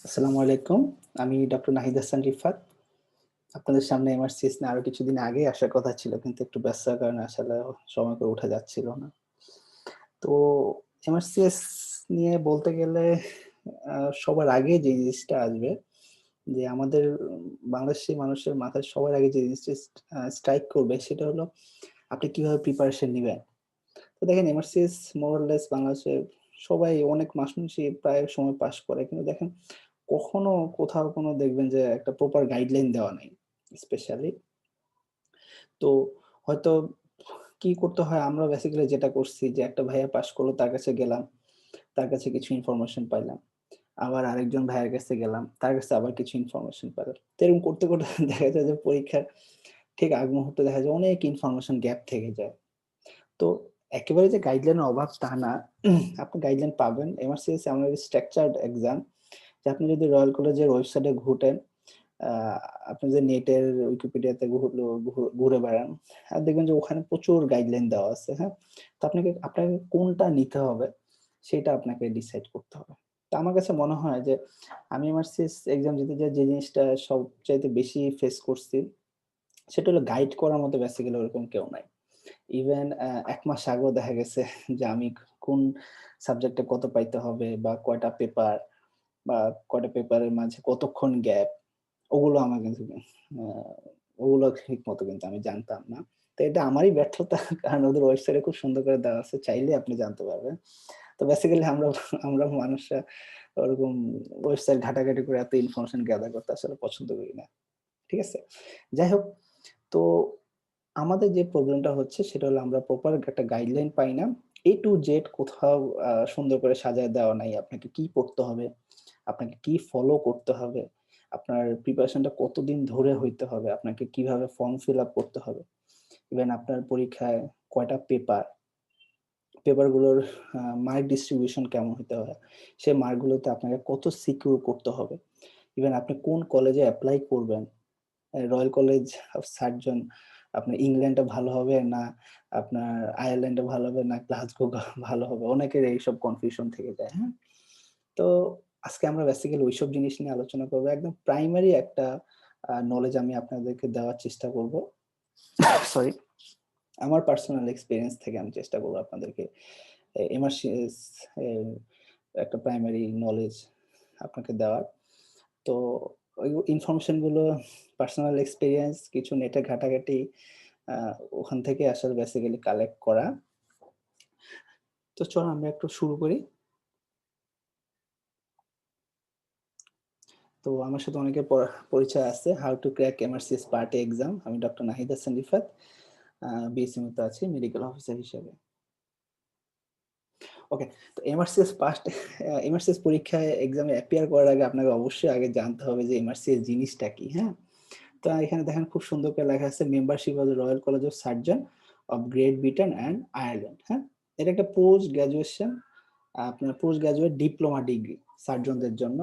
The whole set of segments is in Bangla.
আসসালামু আলাইকুম। আমি ডক্টর নাহিদ হাসান রিফাত। আপনাদের সামনে এমআরসিএস নিয়ে আরো কিছুদিন আগেই আসার কথা ছিল। কিন্তু একটু ব্যস্ততার কারণে আসলে সময় করে ওঠা যাচ্ছিল না। তো এমআরসিএস নিয়ে বলতে গেলে আ সবার আগে যে জিনিসটা আসবে যে আমাদের বাংলাদেশী মানুষের মাথায় সবার আগে যে জিনিসটা স্ট্রাইক করবে সেটা হলো আপনি কিভাবে প্রিপারেশন নিবেন। তো দেখেন এমআরসিএস মোর অর লেস বাংলাদেশে সবাই অনেক মানুষই প্রায় সময় পাস করে। কিন্তু দেখেন কখনো কোথাও কোনো দেখবেন যে একটা প্রপার গাইডলাইন দেওয়া নাই। স্পেশালি তো হয়তো কি করতে হয় আমরা বেসিক্যালি যেটা করছি যে একটা ভাইয়া পাস করলো তার কাছে গেলাম। তার কাছে কিছু ইনফরমেশন পাইলাম। আবার আরেকজন ভাইয়ের কাছে গেলাম। তার কাছে আবার কিছু ইনফরমেশন পেলাম। তো এরকম করতে, করতে দেখা যায় যে পরীক্ষার ঠিক আগ মুহূর্তে দেখা যায় অনেক ইনফরমেশন গ্যাপ থেকে যায়। তো একেবারে যে গাইডলাইনের অভাব তা না। আপনি গাইডলাইন পাবেন। এমআরসিএস এমন একটা স্ট্রাকচারড এক্সাম যে আপনি যদি রয়্যাল কলেজের ওয়েবসাইটে ঘুটেন, আ আপনি যে নেটের উইকিপিডিয়াতে ঘুরে বেড়ান, আর দেখবেন যে ওখানে প্রচুর গাইডলাইন দেওয়া আছে, হ্যাঁ? তো আপনাকে কোনটা নিতে হবে সেটা আপনাকে ডিসাইড করতে হবে। তো আমার কাছে মনে হয় যে আমি এমআরসিএস এক্সাম দিতে যেয়ে যে জিনিসটা সবচাইতে বেশি ফেস করছি, সেটা হলো গাইড করার মতো বেসিক্যালি ওরকম কেউ নাই। ইভেন ১ মাস আগেও দেখা গেছে যে আমি কোন সাবজেক্টে কত পাইতে হবে বা কয়টা পেপার বা কয়টা পেপারের মাঝে কতক্ষণ গ্যাপ ওগুলো আমার কিন্তু আ ওগুলো ঠিকমতো কিন্তু আমি জানতাম না। তো এটা আমারই ব্যর্থতা কারণ ওদের ওয়েবসাইটে খুব সুন্দর করে দেওয়া আছে। চাইলেই আপনি জানতে পারবেন। তো বেসিক্যালি আমরা মানুষরা ওরকম ওয়েবসাইট ঘাটাঘাটি করে এত ইনফরমেশন গ্যাদার করতে আসলে পছন্দ করি না। ঠিক আছে? যাই হোক তো আমাদের যে প্রবলেমটা হচ্ছে সেটা হলো আমরা প্রপার একটা গাইডলাইন পাই না। A to Z কোথাও সুন্দর করে সাজায় দেওয়া নাই। আপনাকে কি পড়তে হবে, আপনাকে কি ফলো করতে হবে, আপনার প্রিপারেশনটা কতদিন ধরে হইতে হবে, আপনাকে কিভাবে ফর্ম ফিল আপ করতে হবে। ইভেন আপনার পরীক্ষায় কয়টা পেপার, পেপারগুলোর মার্ক ডিস্ট্রিবিউশন কেমন হইতে হয়, সেই মার্কগুলোতে আপনাকে কত সিকিউর করতে হবে। ইভেন আপনি কোন কলেজে এপ্লাই করবেন, রয়্যাল কলেজ অফ সার্জন আপনার ইংল্যান্ডে ভালো হবে না আপনার আয়ারল্যান্ডে ভালো হবে না গ্লাসগো ভালো হবে। অনেকের এইসব কনফিউশন থেকে যায়, হ্যাঁ? তো আজকে আমরা বেসিক্যালি ওইসব জিনিস নিয়ে আলোচনা করব। একদম প্রাইমারি একটা নলেজ আমি আপনাদেরকে দেওয়ার চেষ্টা করব। সরি। আমার পার্সোনাল এক্সপেরিয়েন্স থেকে আমি চেষ্টা করব আপনাদেরকে এমার্সিয়াস এর একটা প্রাইমারি নলেজ আপনাকে দেওয়ার। তো ওই ইনফরমেশন গুলো পার্সোনাল এক্সপেরিয়েন্স কিছু নেটে ঘাটাঘাটি আ ওখান থেকে আসলে বেসিক্যালি কালেক্ট করা। তো চলো আমরা একটু শুরু করি। তো আমার সাথে অনেকের পরিচয় আছে। How to crack MRCS part A exam. আমি ডক্টর নাহিদ হাসান রিফাত। বিএসএম তে আছি মেডিকেল অফিসার হিসেবে। ওকে। তো এমআরসিএস পরীক্ষায় এক্সামে অ্যাপিয়ার করার আগে আপনাকে অবশ্যই আগে জানতে হবে যে এমআরসিএস জিনিসটা কি, হ্যাঁ? তো এখানে দেখেন খুব সুন্দর করে লেখা আছে membership of the royal college of surgeon of great Britain and Ireland, হ্যাঁ? এটা একটা পোস্ট গ্র্যাজুয়েশন আপনার পোস্ট গ্র্যাজুয়েট ডিপ্লোমা ডিগ্রি সার্জনদের জন্য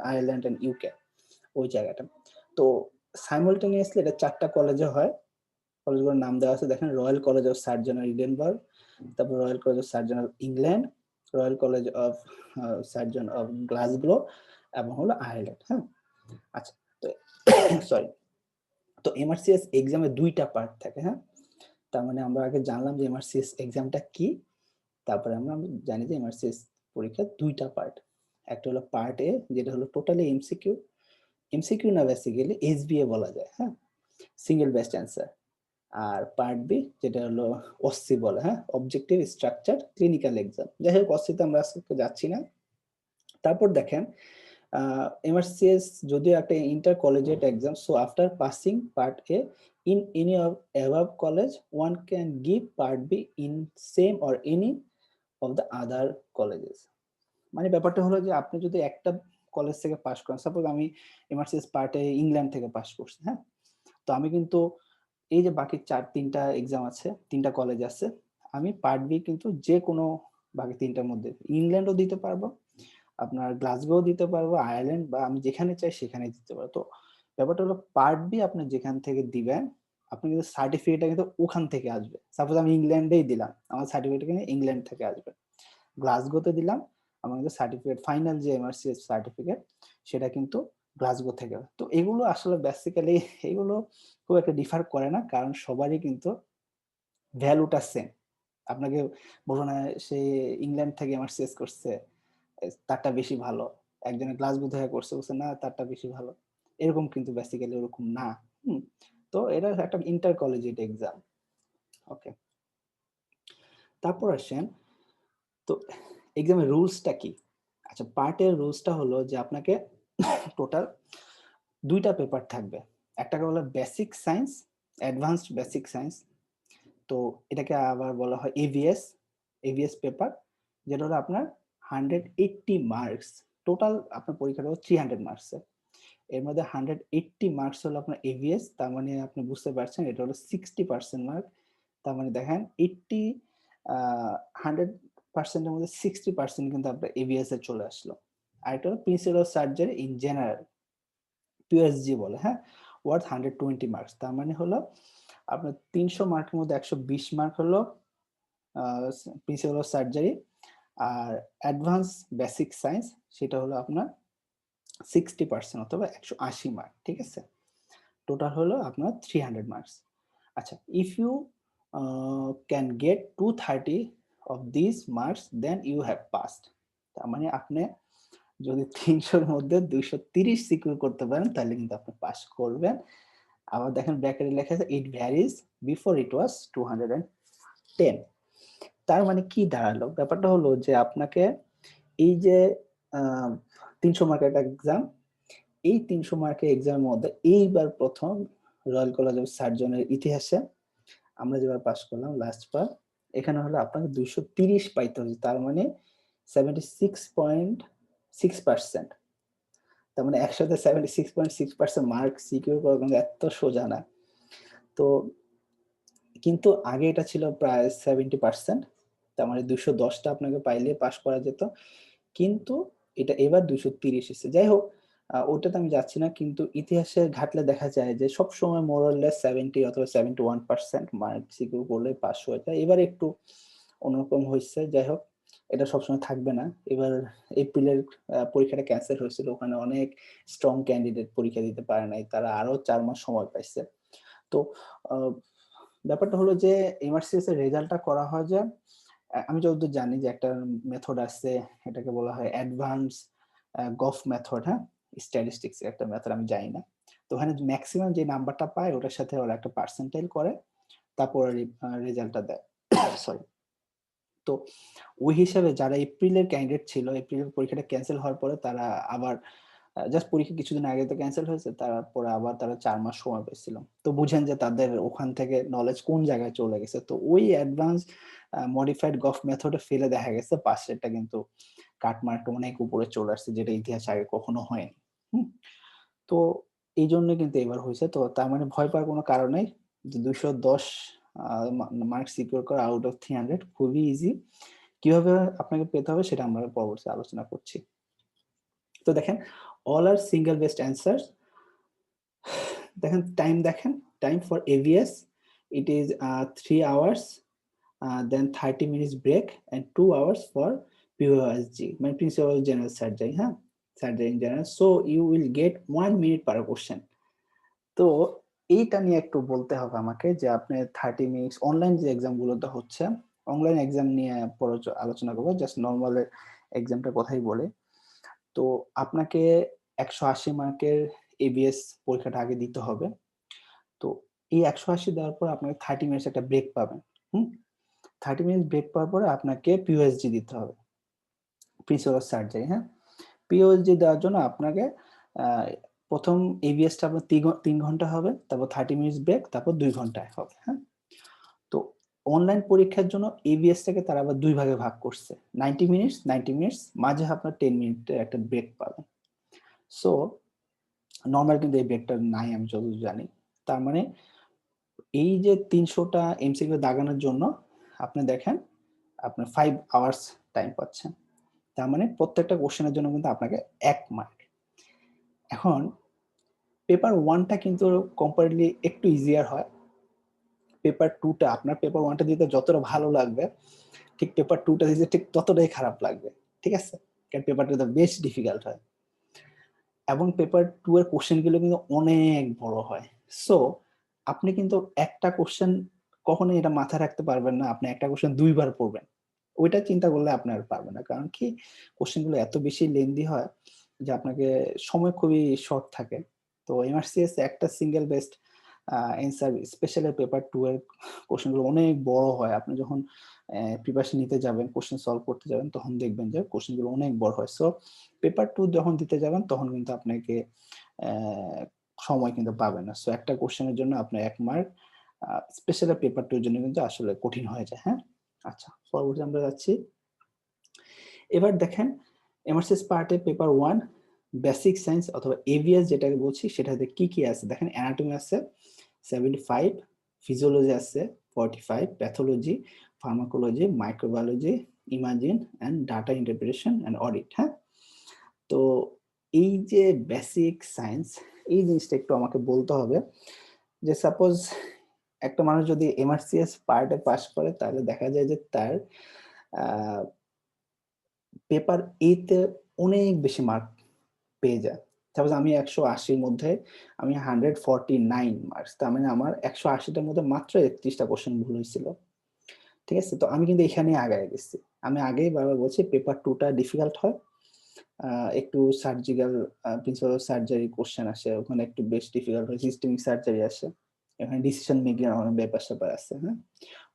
আয়ারল্যান্ড অ্যান্ড ইউকে ওই জায়গাটা। তো সাইমালটেনিয়াসলি এটা ৪ টা কলেজে হয়। কলেজগুলোর নাম দেওয়া আছে দেখেন royal college of surgeon of Edinburgh, তারপর royal college of surgeon of England, royal college of surgeon of Glasgow এবং হলো আয়ারল্যান্ড, হ্যাঁ? আচ্ছা তো সরি। তো এমআরসিএস এক্সামে ২ টা পার্ট থাকে, হ্যাঁ? তার মানে আমরা আগে জানলাম যে এমআরসিএস এক্সামটা কি। তারপরে আমরা জানি যে এমআরসিএস পরীক্ষার ২ টা পার্ট। একটা হলো পার্ট এ যেটা হলো টোটালি এমসিকিউ। এমসিকিউ না বেসিক্যালি এসবিএ বলা যায়, হ্যাঁ? Single best answer. আর পার্ট বি যেটা হলো অসসি বলে, হ্যাঁ? Objective structure clinical exam. যাই হোক অসসিতে আমরা আজকে যাচ্ছি না। তারপর দেখেন আ MRCS যদিও একটা inter collegiate exam, so after passing part A in any of above college, one can give part B in same or any of the other colleges. মানে ব্যাপারটা হলো যে আপনি যদি একটা কলেজ থেকে পাস করেন, সাপোজ আমি MRCS পার্ট A ইংল্যান্ড থেকে পাস করছি, হ্যাঁ? তো আমি কিন্তু এই যে বাকি ৩ টা এক্সাম আছে, ৩ টা কলেজ আছে। আমি পার্ট বি কিন্তু যেকোনো বাকি ৩ টার মধ্যে ইংল্যান্ডও দিতে পারবো, আপনার গ্লাসগো দিতে পারবো, আয়ারল্যান্ড বা আমি যেখানে চাই সেখানেই দিতে পারবো। তো ব্যাপারটা হলো পার্ট বি আপনি যেখান থেকে দিবেন, আপনি কিন্তু সার্টিফিকেটটা কিন্তু ওখান থেকে আসবে। সাপোজ আমি ইংল্যান্ডেই দিলাম। আমার সার্টিফিকেটটা কিন্তু ইংল্যান্ড থেকে আসবে। গ্লাসগোতে দিলাম, আমাদের সার্টিফিকেট ফাইনাল যে এমআরসিএস সার্টিফিকেট সেটা কিন্তু গ্লাসগো থেকে। তো এগুলো আসলে বেসিক্যালি এগুলো খুব একটা ডিফার করে না, কারণ সবারই কিন্তু ভ্যালুটা সেম। আপনাকে বলবো না সে ইংল্যান্ড থেকে এমআরসিএস করছে, তারটা বেশি ভালো। একজনে গ্লাসগো থেকে করছে, বলছে না তারটা বেশি ভালো। এরকম কিন্তু বেসিক্যালি ওরকম না। হুম? তো এটা একটা ইন্টার কলেজিয়েট এক্সাম। ওকে। তারপর আসেন, তো এক্সামের রুলসটা কি? আচ্ছা, পার্টের রুলসটা হলো যে আপনাকে টোটাল ২ টা পেপার থাকবে। একটাকে বলা হয় basic science, advanced basic science. তো এটাকে আবার বলা হয় এভিএস, এভিএস পেপার, যেটা হলো আপনার 180 মার্কস। টোটাল আপনার পরীক্ষাটা হলো 300 মার্কসের। এর মধ্যে 180 মার্কস হলো আপনার এভিএস, তার মানে আপনি বুঝতে পারছেন এটা হলো 60% মার্ক। তার মানে দেখেন 80 100% এর মধ্যে 60% কিন্তু আপনার এভিএস এ চলে আসলো। আর এটা হলো principle of surgery in general, PSG বলে, হ্যাঁ, ওয়ার্থ 120 মার্কস। তার মানে হলো আপনার 300 মার্কের মধ্যে 120 মার্ক হলো প্রিন্সিপাল অফ সার্জারি, আর অ্যাডভান্স বেসিক সায়েন্স সেটা হলো আপনার 60% অথবা 180 মার্ক। ঠিক আছে, টোটাল হলো আপনার 300 মার্কস। আচ্ছা, if you can get 230 of this marks then you have passed. তার মানে আপনি যদি 300-র মধ্যে 230 সিকিউর করতে পারেন তাহলে কিন্তু আপনি পাস করবেন। আবার দেখেন ব্র্যাকেটে লেখা আছে ইট ভ্যারিজ, বিফোর ইট ওয়াজ 210। তার মানে কি দাঁড়ালো? ব্যাপারটা হলো যে আপনাকে এই যে 300 মার্কের একটা এক্সাম, এই 300 মার্কের এক্সামের মধ্যে এইবার প্রথম রয়্যাল কলেজ অফ সার্জনের ইতিহাসে আমরা যেবার পাস করলাম লাস্ট বার, এখানে হলো আপনাকে 230 পাইতে হচ্ছে। তার মানে 76.6%। তার মানে একসাথে 76.6% মার্ক সিকিউর করা কিন্তু এত সোজা না। তো কিন্তু আগে এটা ছিল প্রায় 70%। তার মানে 210টা আপনাকে পাইলে পাস করা যেত, কিন্তু এটা এবার 230 এসেছে। যাই হোক, ওটাতে আমি যাচ্ছি না, কিন্তু ইতিহাসে ঘাটলে দেখা যায় যে সবসময় মোরাললেস 70 অথবা 71% মার্ক সিকিউর করলে পাস হয়ে যায়। এবার একটু অন্যরকম হয়েছে। যাই হোক, এটা সবসময় থাকবে না। এবার এপ্রিলের পরীক্ষাটা ক্যান্সেল হয়েছিল, ওখানে অনেক স্ট্রং ক্যান্ডিডেট পরীক্ষা দিতে পারে নাই, তারা আরো 4 মাস সময় পাইছে। তো ব্যাপারটা হলো যে এমআরসিএস এর রেজাল্টটা করা হয় যে, আমি যতদূর জানি যে একটা মেথড আছে, এটাকে বলা হয় অ্যাডভান্স গফ মেথড, হ্যাঁ, স্ট্যাটিস্টিক্স একটা মেথড, আমি জানি না। তো ওখানে ম্যাক্সিমাম যে নাম্বারটা পায় ওটার সাথে ওরা একটা পার্সেন্টাইল করে, তারপর রেজাল্টটা দেয়। সরি। তো ওই হিসাবে যারা এপ্রিলের ক্যান্ডিডেট ছিল, এপ্রিলের পরীক্ষাটা ক্যান্সেল হওয়ার পরে তারা আবার জাস্ট পরীক্ষা কিছুদিন আগে তো ক্যান্সেল হয়েছে, তারপরে আবার তারা 4 মাস সময় পেয়েছিল। তো বুঝেন যে তাদের ওখান থেকে নলেজ কোন জায়গায় চলে গেছে। তো ওই অ্যাডভান্স মডিফাইড গফ মেথডে ফেলে দেখা গেছে পাশেরটা কিন্তু কাটমার্কটা অনেক উপরে চলে আসছে, যেটা ইতিহাসে আগে কখনো হয়নি। হুম? তো এই জন্য কিন্তু এবার হয়েছে। তো তার মানে ভয় পাওয়ার কোনো কারণ নেই। 210 মার্ক সিকিউর করা আউট অফ 300 খুবই ইজি। কিভাবে আপনাকে পেতে হবে সেটা আমরা পরবর্তী আলোচনা করছি। তো দেখেন, all are single best answer. দেখেন টাইম, দেখেন time for AVS it is 3 hours, then 30 minutes break and 2 hours for POSG, মানে প্রিন্সিপাল জেনারেল সার্জারি, হ্যাঁ, surgery in general. So you will get 1 minute per question. তো এইটা নিয়ে একটু বলতে হবে আমাকে যে আপনি 30 মিনিটস অনলাইন যে এক্সাম গুলোতে হচ্ছে, অনলাইন এক্সাম নিয়ে পরে আলোচনা করবো, জাস্ট নর্মাল এক্সামটার কথাই বলে। তো আপনাকে 180 মার্কের এবিএস পরীক্ষাটা আগে দিতে হবে। তো এই 180 দেওয়ার পর আপনাকে 30 মিনিটস একটা ব্রেক পাবেন। হুম, 30 মিনিট ব্রেক পাওয়ার পরে আপনাকে পিওএসজি দিতে হবে, প্রিন্সিপাল অফ সার্জারি, হ্যাঁ। পিওএসজি দেওয়ার জন্য আপনাকে প্রথম এবিএসটা আপনার 3 ঘন্টা হবে, তারপর 30 মিনিটস ব্রেক, তারপর 2 ঘন্টায় হবে, হ্যাঁ। তো অনলাইন পরীক্ষার জন্য এবিএসটাকে তারা আবার 2 ভাগে ভাগ করছে, 90 মিনিটস, 90 মিনিটস, মাঝে আপনার 10 মিনিটের একটা ব্রেক পাবেন। সো নরমাল কিন্তু এই ব্রেকটা নাই আমি যতদূর জানি। তার মানে এই যে 300টা এমসিকিউ দাগানোর জন্য আপনি দেখেন আপনার 5 আওয়ার্স টাইম পাচ্ছেন। তার মানে প্রত্যেকটা কোশ্চেনের জন্য কিন্তু আপনাকে 1 মার্ক। এখন পেপার 1টা কিন্তু কম্পারেটিভলি একটু ইজিয়ার হয়। পেপার 2টা আপনার পেপার 1টা দিতে যতটা ভালো লাগবে, ঠিক পেপার 2টা দিতে ঠিক ততটাই খারাপ লাগবে। ঠিক আছে? কারণ পেপার 2 বেশ ডিফিকাল্ট হয় এবং পেপার 2 এর কোশ্চেন গুলো কিন্তু অনেক বড় হয়। সো আপনি কিন্তু একটা কোশ্চেন কখনোই এটা মাথায় রাখতে পারবেন না। আপনি একটা কোশ্চেন ২ বার পড়বেন। ওইটা চিন্তা করলে আপনি আর পারবেন না। কারণ কি কোশ্চেন গুলো এত বেশি লেন্দি হয় যে আপনাকে সময় খুবই শর্ট থাকে। তো এমআরসিএস একটা single best answer specially paper 2 এর কোশ্চেন গুলো অনেক বড় হয়। আপনি যখন প্রিপারেশন নিতে যাবেন, কোশ্চেন সলভ করতে যাবেন তখন দেখবেন যে কোশ্চেন গুলো অনেক বড় হয়। সো পেপার 2 যখন দিতে যাবেন তখন কিন্তু আপনাকে সময় কিন্তু পাবেন না। সো একটা কোশ্চেনের জন্য আপনার ১ মার্ক স্পেশালি পেপার 2 এর জন্য কিন্তু আসলে কঠিন হয়ে যায়, হ্যাঁ? আচ্ছা, পরবর্তীতে আমরা যাচ্ছি। এবার দেখেন এমআরসিএস পার্টে পেপার 1 বেসিক সায়েন্স অথবা এভিএস যেটাকে বলছি সেটাতে কি আছে? দেখেন অ্যানাটমি আছে 75, ফিজিওলজি আছে 45, pathology, pharmacology, microbiology, imagine and data interpretation and audit, হ্যাঁ? তো এই যে বেসিক সায়েন্স এই জিনিসটা একটু আমাকে বলতে হবে যে সাপোজ একটা মানুষ যদি এমআরসিএস পার্টে পাস করে তাহলে দেখা যায় যে তার পেপার এ তে অনেক বেশি মার্ক পেয়ে যায়। সাপোজ আমি ১৮০ র মধ্যে আমি 149 মার্কস। তার মানে আমার ১৮০ টার মধ্যে মাত্র ৩১ টা কোয়েশ্চেন ভুল হইছিল। ঠিক আছে? তো আমি কিন্তু এখানেই আগায় গেছি। আমি আগেই বারবার বলছি পেপার 2 টা ডিফিকাল্ট হয়। আ একটু surgical principal of surgery question আসে। ওখানে একটু বেশ ডিফিকাল্ট হয়। সিস্টেমিক সার্জারি আসে। এখানে ডিসিশন মেকিং এর অনেক ব্যাপার-স্যাপার আছে, হ্যাঁ?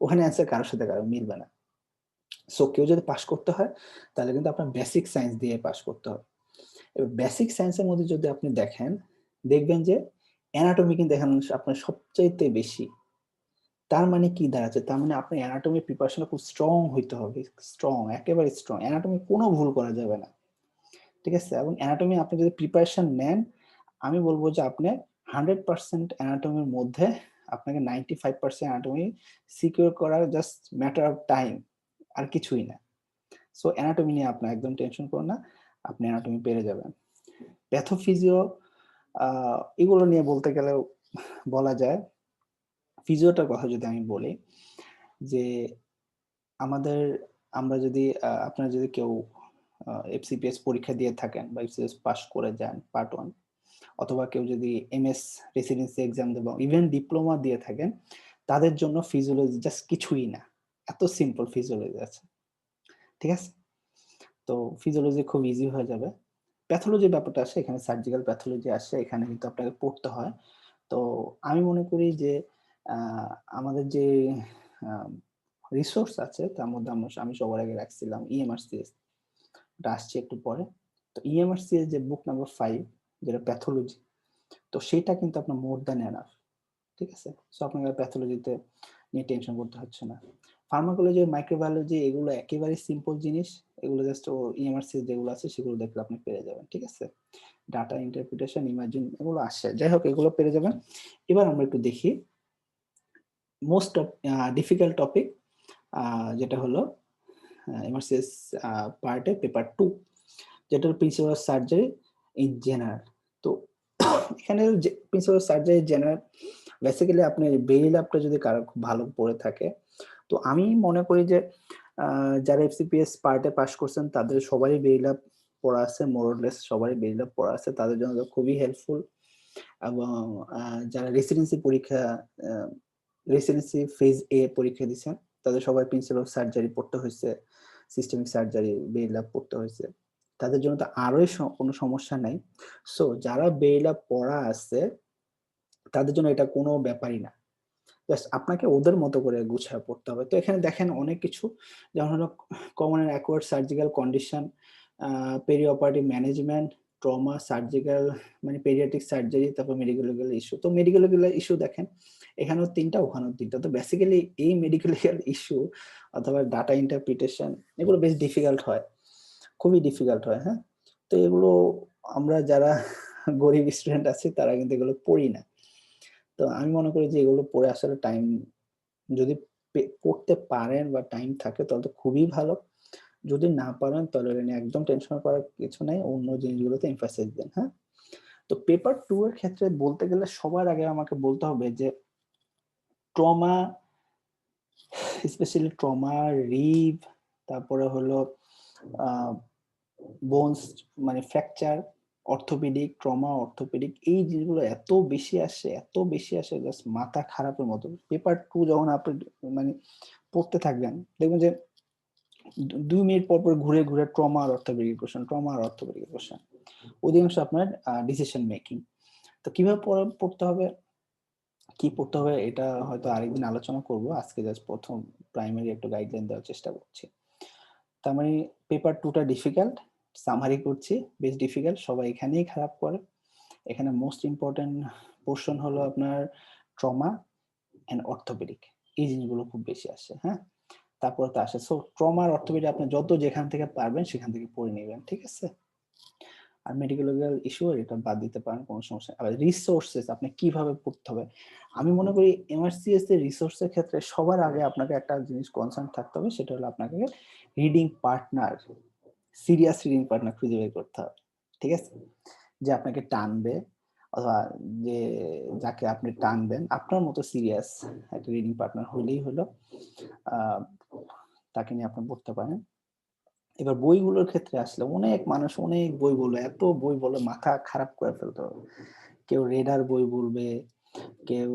ওখানে অ্যান্সার কারো সাথে কারো মিলবে না। সো কেউ যদি পাস করতে হয় তাহলে কিন্তু আপনার বেসিক সায়েন্স দিয়ে পাস করতে হবে। এবার বেসিক সায়েন্স এর মধ্যে যদি আপনি দেখেন, দেখবেন যে অ্যানাটমি কিন্তু এখানে আপনার সবচাইতে বেশি। তার মানে কি দাঁড়াচ্ছে? তার মানে আপনার অ্যানাটমি প্রিপারেশন খুব স্ট্রং হইতে হবে। স্ট্রং, একেবারে স্ট্রং। অ্যানাটমি কোনো ভুল করা যাবে না। ঠিক আছে? এবং অ্যানাটমি আপনি যদি প্রিপারেশন নেন, আমি বলব যে আপনি 100% অ্যানাটমির মধ্যে আপনাকে 95% অ্যানাটমি সিকিউর করা জাস্ট ম্যাটার অফ টাইম। আর কিছুই না। সো অ্যানাটমি নিয়ে আপনার একদম টেনশন করো না। আপনি অ্যানাটমি পেরে যাবেন। প্যাথোফিজিও আ এগুলো নিয়ে বলতে গেলেও বলা যায়। ফিজিওটার কথা যদি আমি বলি যে আমাদের আমরা যদি আপনারা যদি কেউ এফসিপিএস পরীক্ষা দিয়ে থাকেন বা এফসিপিএস পাস করে যান পার্ট 1 অথবা কেউ যদি এমএস রেসিডেন্সি এক্সাম দেন বা ইভেন ডিপ্লোমা দিয়ে থাকেন, তাদের জন্য ফিজিওলজি জাস্ট কিছুই না। এত সিম্পল ফিজিওলজি আছে। ঠিক আছে? তো ফিজিওলজি খুব ইজি হয়ে যাবে। প্যাথোলজির ব্যাপারটা আসে, এখানে সার্জিক্যাল প্যাথোলজি আসে, এখানে কিন্তু আপনাকে পড়তে হয়। তো আমি মনে করি যে আ আমাদের যে আ রিসোর্স আছে তার মধ্যে আমি সবার আগে রাখছিলাম ইএমআরসিএস। ওটা আসছে একটু পরে। তো ইএমআরসিএস যে বুক নাম্বার 5 যেটা প্যাথোলজি, তো সেটা কিন্তু আপনার মোর দ্যান এনাফ। ঠিক আছে? সো আপনাকে আর প্যাথোলজিতে নিয়ে টেনশন করতে হচ্ছে না। ফার্মাকোলজি, মাইক্রোবায়োলজি এগুলো একেবারেই সিম্পল জিনিস। এগুলো জাস্ট ইএমআরসিএস যেগুলো আছে সেগুলো দেখলে আপনি পেরে যাবেন। ঠিক আছে? ডাটা ইন্টারপ্রিটেশন, ইমাজিন এগুলো আসে। যাই হোক এগুলো পেরে যাবেন। এবার আমরা একটু দেখি মোস্ট অফ ডিফিকাল্ট টপিক যেটা হলো এমআরসিএস পার্টে পেপার 2 যেটা হলো principle of surgery in general. তো এখানে যে principal of surgery general basically আপনি বেরি ল্যাবটা যদি কারো খুব ভালো পড়ে থাকে, তো আমি মনে করি যে যারা এফসিপিএস পার্টে পাস করছেন তাদের সবারই বেরি ল্যাব পড়া আছে, মোর অর লেস সবারই বেরি ল্যাব পড়া আছে। তাদের জন্য তো খুবই হেল্পফুল এবং যারা রেসিডেন্সি পরীক্ষা আ রেসিডেন্সি ফেজ এ পরীক্ষা দিছেন, তাদের সবার প্রিন্সিপাল অফ সার্জারি পড়তে হইছে, সিস্টেমিক সার্জারি, বেরি ল্যাব পড়তে হইছে। তাদের জন্য তো আরোই কোনো সমস্যা নাই। সো যারা বেরি ল্যাব পড়া আছে, তাদের জন্য এটা কোনো ব্যাপারই না। জাস্ট আপনাকে ওদের মতো করে গুছায় পড়তে হবে। তো এখানে দেখেন অনেক কিছু যেমন হলো common and acquired surgical condition, a peri-operative management, trauma, surgical মানে পেডিয়াট্রিক সার্জারি, তারপর মেডিকেল লিগ্যাল ইস্যু। তো মেডিকেল লিগ্যাল ইস্যু দেখেন এখানেও ৩ টা ওখানেও ৩ টা। তো বেসিক্যালি এই মেডিকেল লিগ্যাল ইস্যু অথবা ডাটা ইন্টারপ্রিটেশন এগুলো বেশ ডিফিকাল্ট হয়। খুবই ডিফিকাল্ট হয়, হ্যাঁ? তো এগুলো আমরা যারা গরিব স্টুডেন্ট আছি তারা কিন্তু এগুলো পড়ি না। তো আমি মনে করি যে এগুলো পড়ে আসলে টাইম যদি পড়তে পারেন বা টাইম থাকে তাহলে তো খুবই ভালো। যদি না পারেন তাহলে এটা নিয়ে একদম টেনশন করার কিছু নাই। অন্য জিনিসগুলোতে এমফাসিস দেন, হ্যাঁ? তো পেপার 2 এর ক্ষেত্রে বলতে গেলে সবার আগে আমাকে বলতে হবে যে ট্রমা, স্পেশালি ট্রমা, রিব তারপরে হলো আ বোনস মানে ফ্র্যাকচার, অর্থোপেডিক, ট্রমা, অর্থোপেডিক এই জিনিসগুলো এত বেশি আসে জাস্ট মাথা খারাপের মতো। পেপার 2 যখন আপনি মানে পড়তে থাকবেন, দেখবেন যে 2 মিনিট পর ঘুরে ট্রমা আর অর্থোপেডিক কোয়েশ্চেন। অধিকাংশ আপনার ডিসিশন মেকিং। তো কিভাবে পড়তে হবে, কি পড়তে হবে এটা হয়তো আরেকদিন আলোচনা করব। আজকে জাস্ট ১ম প্রাইমারি একটা গাইডলাইন দেওয়ার চেষ্টা করছি। তার মানে পেপার 2 টা ডিফিকাল্ট, সামারি করছি, বেশ ডিফিকাল্ট, সবাই এখানেই খারাপ করে। এখানে মোস্ট ইম্পোর্টেন্ট পোরশন হলো আপনার ট্রমা অ্যান্ড অর্থোপেডিক। এই জিনিসগুলো খুব বেশি আসে, হ্যাঁ? তারপর তো আসে। সো ট্রমা আর অর্থোপেডিক আপনি যত যেখান থেকে পারবেন সেখান থেকে পড়ে নিবেন, ঠিক আছে? আর মেডিকেল ইস্যু এটা বাদ দিতে পারেন, কোনো সমস্যা নেই। আবার রিসোর্সেস আপনি কিভাবে পড়তে হবে, আমি মনে করি এমআরসিএস এর রিসোর্সের ক্ষেত্রে সবার আগে আপনাকে একটা জিনিস কনসার্ন থাকতে হবে, সেটা হলো আপনাকে reading partner, serious reading partner খুঁজে বের করতে হবে, ঠিক আছে? যে আপনাকে টানবে, অথবা যে যাকে আপনি টানবেন আপনার মতো সিরিয়াস একটা রিডিং পার্টনার হলেই হলো, তাকে নিয়ে আপনি পড়তে পারেন। এবার বইগুলোর ক্ষেত্রে আসলে অনেক মানুষ অনেক বই বলবে, এত বই বলে মাথা খারাপ করে ফেলতে হবে। কেউ রেডার বই বলবে, কেউ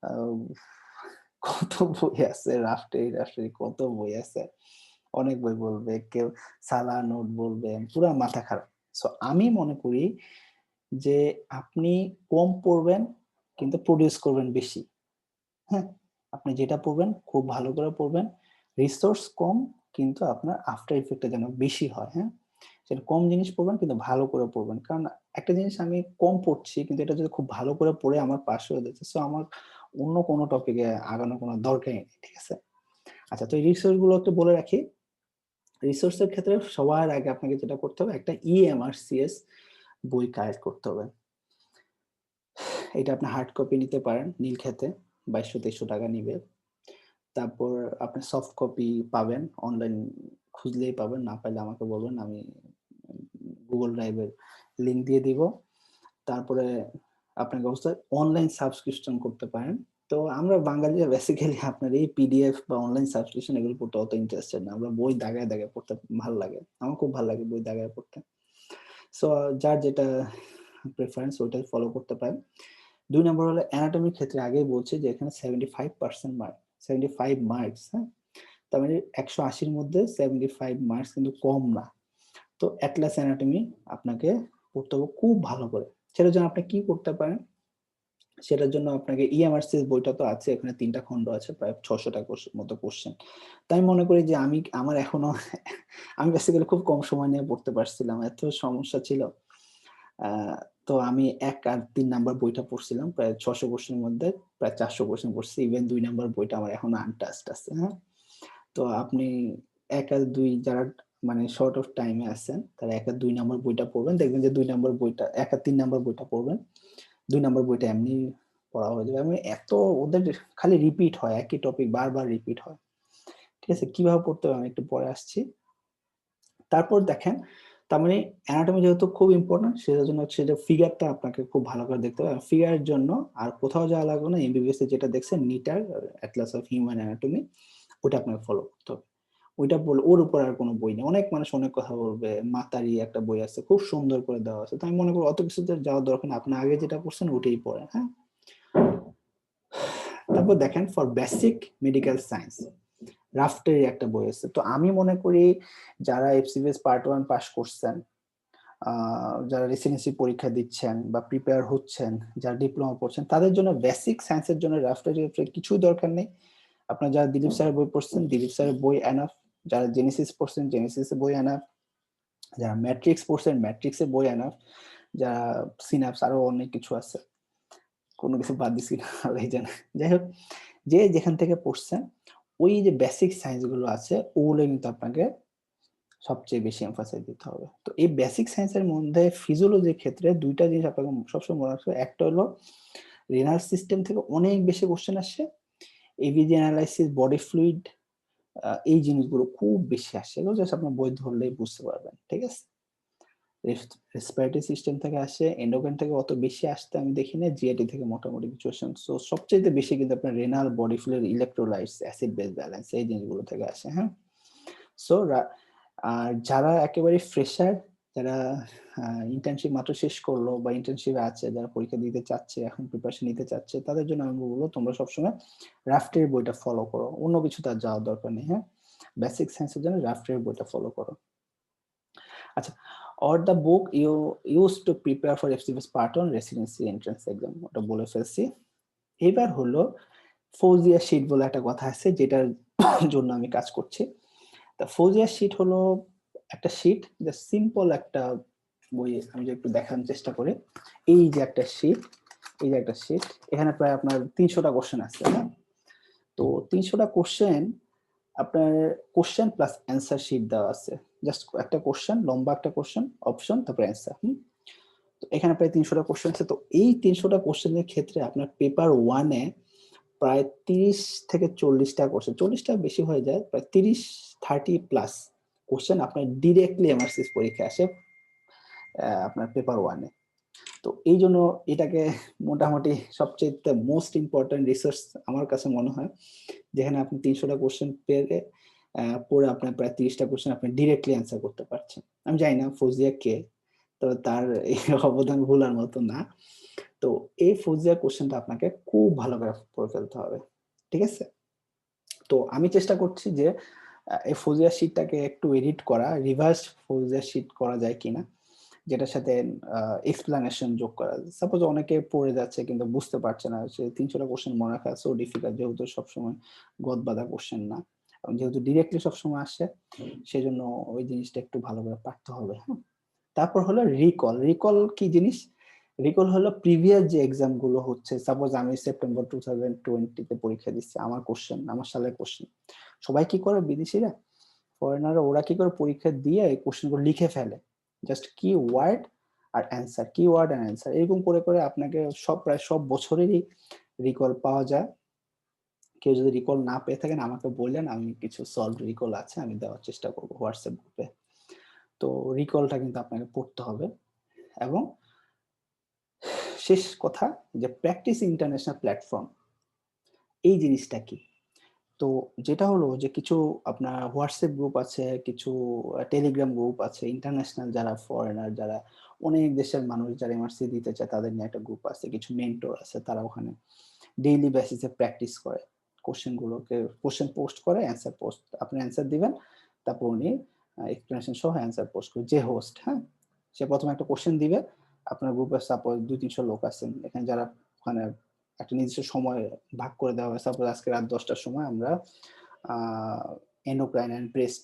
আহ, কত বই আছে, রাফটেরি কত বই আছে, অনেক বই বলবে, কেউ সালা নোট বলবে, পুরা মাথা খারাপ। সো আমি মনে করি যে আপনি কম পড়বেন কিন্তু প্রডিউস করবেন বেশি, হ্যাঁ? আপনি যেটা পড়বেন খুব ভালো করে পড়বেন, রিসোর্স কম কিন্তু আপনার আফটার ইফেক্টটা যেন বেশি হয়, হ্যাঁ? সেটা কম জিনিস পড়বেন কিন্তু ভালো করে পড়বেন। কারণ একটা জিনিস আমি কম পড়ছি কিন্তু এটা যদি খুব ভালো করে পড়ে আমার পাস হয়ে যাচ্ছে, সো আমার অন্য কোনো টপিকে আগানোর কোনো দরকারই নেই, ঠিক আছে? আচ্ছা, তো এই রিসোর্স গুলো একটু বলে রাখি। রিসোর্সের ক্ষেত্রে সবার আগে আপনাকে যেটা করতে হবে, একটা ইএমআরসিএস বই কালেক্ট করতে হবে। এটা আপনি হার্ড কপি নিতে পারেন নীলক্ষেতে, 2200-2300 টাকা নিবে। তারপর আপনি সফট কপি পাবেন, অনলাইন খুঁজলেই পাবেন, না পাইলে আমাকে বলবেন, আমি গুগল ড্রাইভের লিংক দিয়ে দিব। তারপরে আপনাকে অবশ্যই অনলাইন সাবস্ক্রিপশন করতে পারেন। তো আমরা বাঙালিরা বেসিক্যালি আপনার এই পিডিএফ বা অনলাইন সাবস্ক্রিপশন এগুলো পড়তে অত ইন্টারেস্টেড না। আমরা বই দাগায় দাগায় পড়তে ভালো লাগে, আমার খুব ভালো লাগে বই দাগায় পড়তে। সো যার যেটা প্রেফারেন্স ওইটাই ফলো করতে পারেন। 2 নম্বর হলো অ্যানাটমির ক্ষেত্রে আগেই বলছি যে এখানে 75% মার্ক, 75 মার্কস, হ্যাঁ? তার মানে 180 এর মধ্যে 75 মার্কস কিন্তু কম না। তো অ্যাটলাস অ্যানাটমি আপনাকে পড়তে হবে খুব ভালো করে। সেটার জন্য আপনি কি করতে পারেন? সেটার জন্য আপনাকে ইএমআরসিএস বইটা তো আছে, এখানে ৩ টা খণ্ড আছে, প্রায় ৬০০ টা মতো কোশ্চেন। তাই আমি মনে করি যে আমার এখনো আমি বেসিক্যালি খুব কম সময় নিয়ে পড়তে পারছিলাম। এত সমস্যা ছিল। আ তো আমি ১ আর ৩ নাম্বার বইটা পড়ছিলাম। প্রায় ৬০০ কোশ্চেনের মধ্যে প্রায় ৪০০ কোশ্চেন পড়ছি। ইভেন ২ নাম্বার বইটা আমার এখনো আনটাচড আছে, হ্যাঁ? তো আপনি ১ আর ২ যারা মানে শর্ট অফ টাইম এ আছেন, তারা ১ আর ২ নাম্বার বইটা পড়বেন। দেখবেন যে ২ নাম্বার বইটা ১ আর ৩ নাম্বার বইটা পড়বেন। ২ নাম্বার বইটা এমনি পড়া হয়ে যাবে। আমি এত ওদের খালি রিপিট হয়, একই টপিক বারবার রিপিট হয়। ঠিক আছে? কিভাবে পড়তে হবে আমি একটু পরে আসছি। তারপর দেখেন, তার মানে অ্যানাটমি যেহেতু খুব ইম্পোর্টেন্ট সেটার জন্য হচ্ছে যে ফিগারটা আপনাকে খুব ভালো করে দেখতে হবে। ফিগারের জন্য আর কোথাও যাওয়া লাগবে না। এমবিবিএস এ যেটা দেখছেন নিটার অ্যাটলাস অফ হিউম্যান অ্যানাটমি, ওটা আপনাকে ফলো করতে হবে। ওইটা পড়লে ওর উপর আর কোনো বই নেই। অনেক মানুষ অনেক কথা বলবে। মাতারি একটা বই আছে, খুব সুন্দর করে দেওয়া আছে। তো আমি মনে করি অত কিছুতে যাওয়ার দরকার নেই। আপনি আগে যেটা পড়ছেন ওটাই পড়েন, হ্যাঁ? তারপর দেখেন ফর বেসিক মেডিকেল সায়েন্স রাফটের একটা বই আছে। তো আমি মনে করি যারা এফসিবিএস পার্ট 1 পাস করছেন, যারা রেসিডেন্সি পরীক্ষা দিচ্ছেন বা প্রিপেয়ার হচ্ছেন, যারা ডিপ্লোমা পড়ছেন, তাদের জন্য বেসিক সায়েন্সের জন্য রাফটের কিছুই দরকার নেই। আপনার যারা দিলীপ স্যারের বই পড়ছেন, দিলীপ স্যারের বই এনাফ। যারা জেনেসিস পড়ছেন, জেনেসিসের বই এনাফ। যারা ম্যাট্রিক্স পড়ছেন, ম্যাট্রিক্সের বই এনাফ। যারা সিনাপস আরো অনেক কিছু আছে, কোনো কিছু বাদ দিছি না আল্লাহই জানে। যাই হোক, যে যেখান থেকে পড়ছেন ওই যে বেসিক সায়েন্স গুলো আছে ওগুলো কিন্তু আপনাকে সবচেয়ে বেশি এমফাসাইজ দিতে হবে। তো এই বেসিক সায়েন্সের মধ্যে ফিজিওলজির ক্ষেত্রে ২ টা জিনিস আপনাকে সবসময় মনে রাখতে হবে। একটা হলো রেনাল সিস্টেম থেকে অনেক বেশি কোশ্চেন আসে। এভিজি অ্যানালাইসিস, বডি ফ্লুইড, এই জিনিসগুলো খুব বেশি আসে। এগুলো জাস্ট আপনার বই ধরলেই বুঝতে পারবেন। ঠিক আছে? রেসপিরেটরি সিস্টেম থেকে আসে, এন্ডোক্রাইন থেকে অত বেশি আসতে আমি দেখি না, জিআইটি থেকে মোটামুটি কিছু আসে। সো সবচাইতে বেশি কিন্তু আপনার renal, body fluid, electrolytes, acid base balance এই জিনিসগুলো থেকে আসে, হ্যাঁ? সো আর যারা একেবারে ফ্রেশার, যারা ইন্টার্নশিপ মাত্র শেষ করলো বা ইন্টার্নশিপে আছে, যারা পরীক্ষা দিতে চাচ্ছে, এখন প্রিপারেশন নিতে চাচ্ছে, তাদের জন্য আমি বলবো তোমরা সবসময় রাফটের বইটা ফলো করো, অন্য কিছু তার যাওয়ার দরকার নেই। হ্যাঁ, বেসিক সায়েন্সের জন্য রাফটের বইটা ফলো করো। আচ্ছা, or the book you used to prepare for FCPS part 1 residency entrance exam, ওটা বলে ফেলছি। এবার হলো ফৌজিয়া শীট বলে একটা কথা আছে, যেটার জন্য আমি কাজ করছি। তা ফৌজিয়া শীট হলো একটা শীট, যে সিম্পল একটা বই। আমি যে একটু দেখানোর চেষ্টা করি, এই যে একটা শীট, এই যে একটা শীট, এখানে প্রায় আপনার 300টা কোশ্চেন আছে। হ্যাঁ, তো 300টা কোশ্চেন, আপনার কোশ্চেন প্লাস অ্যান্সার শীট দেওয়া আছে। জাস্ট একটা কোশ্চেন, লম্বা একটা কোশ্চেন, অপশন, তারপরে অ্যান্সার। তো এখানে প্রায় 300টা কোশ্চেন আছে। তো এই 300টা কোশ্চেনের ক্ষেত্রে আপনার পেপার 1-এ প্রায় 30 থেকে 40টা কোশ্চেন, 40টা বেশি হয়ে যায়, প্রায় 30 প্লাস কোশ্চেন আপনার ডিরেক্টলি এমআরসিএস পরীক্ষা আসে আপনার পেপার 1-এ। তো এই জন্য এটাকে মোটামুটি সবচেয়ে মোস্ট ইম্পর্টেন্ট রিসোর্স আমার কাছে মনে হয়, যেখানে আপনি 300টা কোশ্চেন পেরে পরে আপনার প্রায় 30টা কোশ্চেন আপনি ডিরেক্টলি অ্যান্সার করতে পারছেন। আমি জানি না ফৌজিয়া কে, তো তার এই অবদান ভুলার মতো না। তো এই ফৌজিয়া কোশ্চেনটা আপনাকে খুব ভালো করে পড়ে ফেলতে হবে, ঠিক আছে? তো আমি চেষ্টা করছি যে এই ফৌজিয়া শীটটাকে একটু এডিট করা, রিভার্স ফৌজিয়া শীট করা যায় কিনা, যেটার সাথে এক্সপ্লানেশন যোগ করা। সাপোজ অনেকে পড়ে যাচ্ছে কিন্তু বুঝতে পারছে না, সে 300টা কোশ্চেন মনে রাখা সো ডিফিকাল্ট, যেহেতু সবসময় গদ বাঁধা কোশ্চেন না, এবং যেহেতু ডিরেক্টলি সবসময় আসে, সেজন্য ওই জিনিসটা একটু ভালো করে পারতে হবে। হ্যাঁ, তারপর হলো রিকল। রিকল কি জিনিস? রিকল হলো প্রিভিয়াস যে এক্সাম গুলো হচ্ছে, সাপোজ আমি সেপ্টেম্বর 2020-তে পরীক্ষা দিচ্ছি, আমার কোশ্চেন, আমার সালের কোশ্চেন, সবাই কি করে, বিদেশিরা, ফরেনাররা, ওরা কি করে পরীক্ষা দিয়ে এই কোশ্চেন গুলো লিখে ফেলে, জাস্ট কি ওয়ার্ড আর অ্যান্সার, কি ওয়ার্ড আর অ্যান্সার, এরকম করে করে আপনাকে প্রায় সব বছরেরই রিকল পাওয়া যায়। কেউ যদি রিকল না পেয়ে থাকেন আমাকে বললেন, আমি কিছু সলভ রিকল আছে, আমি দেওয়ার চেষ্টা করবো হোয়াটসঅ্যাপ গ্রুপে। তো রিকলটা কিন্তু আপনাকে পড়তে হবে। এবং শেষ কথা, যে প্র্যাকটিস ইন্টারন্যাশনাল প্ল্যাটফর্ম, এই জিনিসটা কি? তো যেটা হলো যে কিছু আপনার হোয়াটসঅ্যাপ গ্রুপ আছে, কিছু টেলিগ্রাম গ্রুপ আছে, ইন্টারন্যাশনাল যারা ফরেনার, যারা অনেক দেশের মানুষ যারা এমআরসি দিতে চায়, তাদের নিয়ে একটা গ্রুপ আছে, কিছু মেন্টর আছে, তারা ওখানে ডেইলি বেসিসে প্র্যাকটিস করে, কোশ্চেন গুলোকে, কোশ্চেন পোস্ট করে, অ্যান্সার পোস্ট, আপনি অ্যান্সার দিবেন, তারপর উনি এক্সপ্লেনেশন সহ অ্যান্সার পোস্ট করে, যে হোস্ট। হ্যাঁ, সে প্রথমে একটা কোশ্চেন দিবে, আপনার গ্রুপে সাপোজ 200-300 লোক আছেন এখানে, যারা ওখানে একটা নির্দিষ্ট সময় ভাগ করে দেওয়া হয়। সাপোজ আজকে রাত 10টার সময় আমরা এন্ডোক্রাইন অ্যান্ড ব্রেস্ট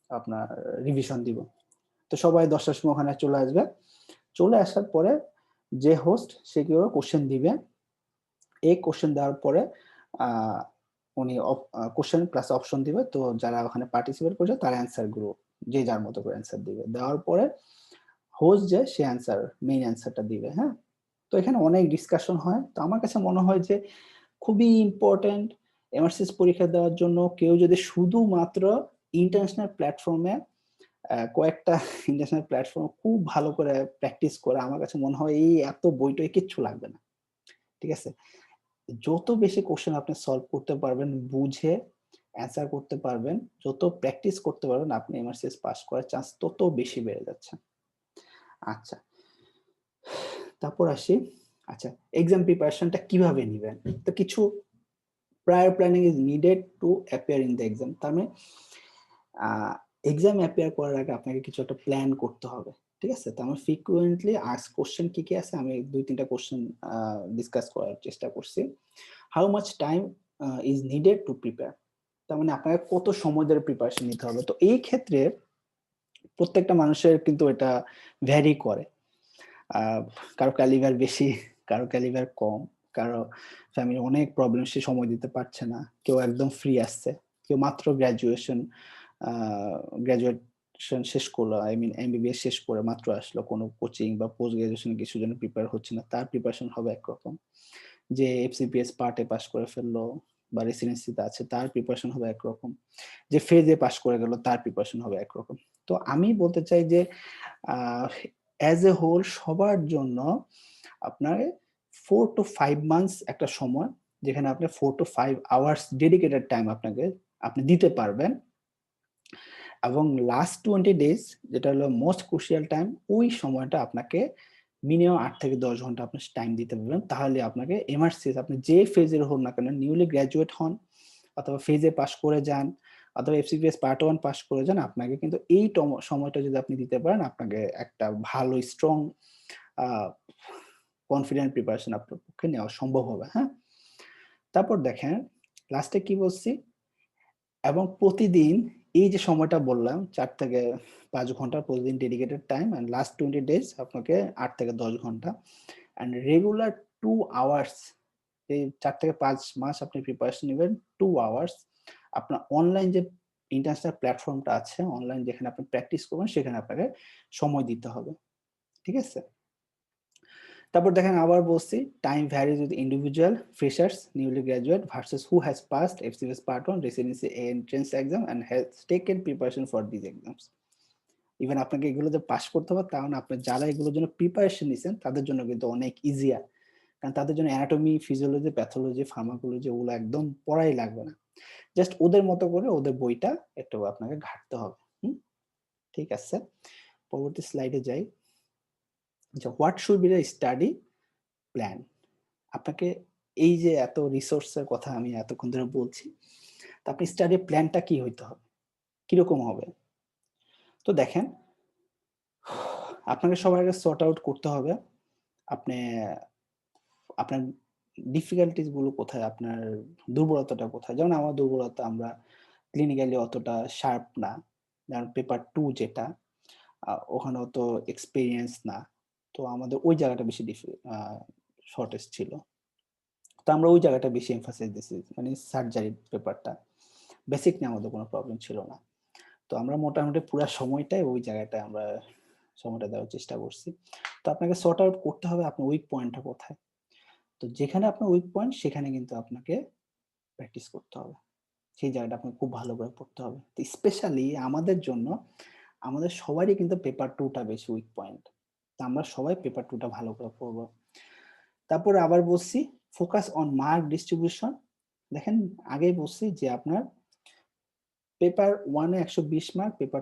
আপনার রিভিশন দিব। তো সবাই 10টার সময় ওখানে চলে আসবে। চলে আসার পরে যে হোস্ট, সে কি করে কোশ্চেন দিবে, এই কোশ্চেন দেওয়ার পরে উনি কোশ্চেন প্লাস অপশন দিবে। তো যারা ওখানে পার্টিসিপেট করছে তার অ্যান্সার গুলো যে যার মতো করে অ্যান্সার দিবে, দেওয়ার পরে হোস্ট যে সে অ্যান্সার, মেইন অ্যান্সারটা দিবে। হ্যাঁ, তো এখানে অনেক ডিসকাশন হয়। তো আমার কাছে মনে হয় যে খুবই ইম্পর্টেন্ট এমআরসিএস পরীক্ষা দেওয়ার জন্য, কেউ যদি শুধুমাত্র ইন্টারন্যাশনাল প্ল্যাটফর্মে কয়েকটা ইন্টারন্যাশনাল প্ল্যাটফর্ম খুব ভালো করে প্র্যাকটিস করে, আমার কাছে মনে হয় এই এত বইটই কিচ্ছু লাগবে না, ঠিক আছে? যত বেশি কোশ্চেন আপনি সলভ করতে পারবেন, বুঝে অ্যান্সার করতে পারবেন, যত প্র্যাকটিস করতে পারবেন, আপনি এমআরসিএস পাস করার চান্স তত বেশি বেড়ে যাচ্ছে। আচ্ছা, তারপর আসি, আচ্ছা এক্সাম প্রিপারেশনটা কিভাবে নিবেন? তো কিছু prior planning is needed to appear in the exam। তার মানে এক্সাম অ্যাপিয়ার করার আগে আপনাকে কিছু একটা প্ল্যান করতে হবে, ঠিক আছে? তো আমার ফ্রিকুয়েন্টলি আস্ক কোশ্চেন কি কি আছে, আমি 2-3টা কোশ্চেন ডিসকাস করার চেষ্টা করছি। How much time is needed to prepare, তার মানে আপনাকে কত সময় ধরে প্রিপারেশন নিতে হবে। তো এই ক্ষেত্রে প্রত্যেকটা মানুষের কিন্তু এটা ভ্যারি করে। কারো ক্যালিবার বেশি, কারো ক্যালিবার কম, কারো ফ্যামিলি অনেক প্রবলেম, সে সময় দিতে পারছে না, কেউ একদম ফ্রি আসছে, কেউ মাত্র গ্রাজুয়েশন শেষ করলো, আই মিন এমবিবিএস শেষ করে মাত্র আসলো, কোনো কোচিং বা পোস্ট গ্রাজুয়েশন কিছুর জন্য প্রিপেয়ার হচ্ছে না, তার প্রিপারেশন হবে একরকম। যে এফসিপিএস পার্টে পাস করে ফেললো বা রেসিডেন্সিতে আছে, তার প্রিপারেশন হবে একরকম। যে ফেজে পাস করে গেল, তার প্রিপারেশন হবে একরকম। তো আমি বলতে চাই যে অ্যাজ এ হোল সবার জন্য আপনার 4 to 5 মান্থস একটা সময়, যেখানে আপনি 4 to 5 আওয়ার্স ডেডিকেটেড টাইম আপনি দিতে পারবেন। এবং লাস্ট 20 ডেজ যেটা হলো মোস্ট ক্রুশিয়াল টাইম, ওই সময়টা আপনাকে মিনিমাম 8 থেকে 10 ঘন্টা আপনি টাইম দিতে পারবেন। তাহলে আপনাকে এমআরসিএস আপনি যে ফেজের হন না কেন, নিউলি গ্র্যাজুয়েট হন অথবা ফেজে পাস করে যান অথবা এফসিপিএস পার্ট 1 পাস করে যান, আপনাকে কিন্তু এই সময়টা যদি আপনি দিতে পারেন, আপনাকে একটা ভালো স্ট্রং কনফিডেন্ট প্রিপারেশন আপনার পক্ষে নেওয়া সম্ভব হবে। হ্যাঁ, তারপর দেখেন লাস্টে কি বলছি, এবং প্রতিদিন এই যে সময়টা বললাম 4 থেকে 5 ঘন্টা প্রতিদিন dedicated time, and last 20 days আপনাকে 8 থেকে 10 ঘন্টা, এন্ড রেগুলার 2 আওয়ার্স, এই 4 থেকে 5 মাস আপনি প্রিপারেশন নেবেন 2 আওয়ার্স আপনার অনলাইন যে ইন্টারন্যাশনাল প্ল্যাটফর্মটা আছে, অনলাইন যেখানে আপনি প্র্যাকটিস করবেন, সেখানে আপনাকে সময় দিতে হবে। ঠিক আছে? তারপর দেখেন আবার বলছি, time varies with individual, freshers, newly graduate versus who has passed FCPS part 1 residency entrance exam and has taken preparation for this exams. Even আপনাকে এগুলোতে পাস করতে হবে তাও না, আপনি যারা এগুলোর জন্য প্রিপারেশন নিছেন তাদের জন্য কিন্তু অনেক ইজিয়ার, কারণ তাদের জন্য অ্যানাটমি, ফিজিওলজি, প্যাথোলজি, ফার্মাকোলজি ওগুলো একদম পড়াই লাগবে না। জাস্ট ওদের মতো করে ওদের বইটা একটু আপনাকে ঘাঁটতে হবে। ঠিক আছে, পরবর্তী স্লাইডে যাই। যে what should be the study plan. আপনাকে এই যে এত রিসোর্সের কথা আমি এতক্ষণ ধরে বলছি, তো আপনি স্টাডি প্ল্যানটা কি হইতে হবে, কিরকম হবে? তো দেখেন, আপনাকে সবার আগে সর্ট আউট করতে হবে আপনি আপনার ডিফিকাল্টিস গুলো কোথায়, আপনার দুর্বলতাটা কোথায়। যেমন আমার দুর্বলতা, আমরা ক্লিনিক্যালি অতটা শার্প না, যেমন পেপার 2 যেটা ওখানে অত এক্সপেরিয়েন্স না, তো আমাদের ওই জায়গাটা বেশি শর্টেজ ছিল। তো আমরা ওই জায়গাটা বেশি এমফাসাইজ দিছি, মানে সার্জারি পেপারটা বেসিক নিয়ে আমাদের কোনো প্রবলেম ছিল না। তো আমরা মোটামুটি পুরো সময়টাই ওই জায়গাটায় আমরা সময়টা দেওয়ার চেষ্টা করছি। তো আপনাকে সর্ট আউট করতে হবে আপনার উইক পয়েন্টটা কোথায়। তো যেখানে আপনার উইক পয়েন্ট সেখানে কিন্তু আপনাকে প্র্যাকটিস করতে হবে। সেই জায়গাটা আপনাকে খুব ভালো করে পড়তে হবে। তো স্পেশালি আমাদের জন্য, আমাদের সবারই কিন্তু পেপার 2 টা বেশি উইক পয়েন্ট। তো আমরা সবাই পেপার 2 টা ভালো করে পড়ব। তারপরে আবার বলছি ফোকাস অন মার্ক ডিস্ট্রিবিউশন। দেখেন আগেই বলছি যে আপনার পেপার 1 এ 120 মার্ক, পেপার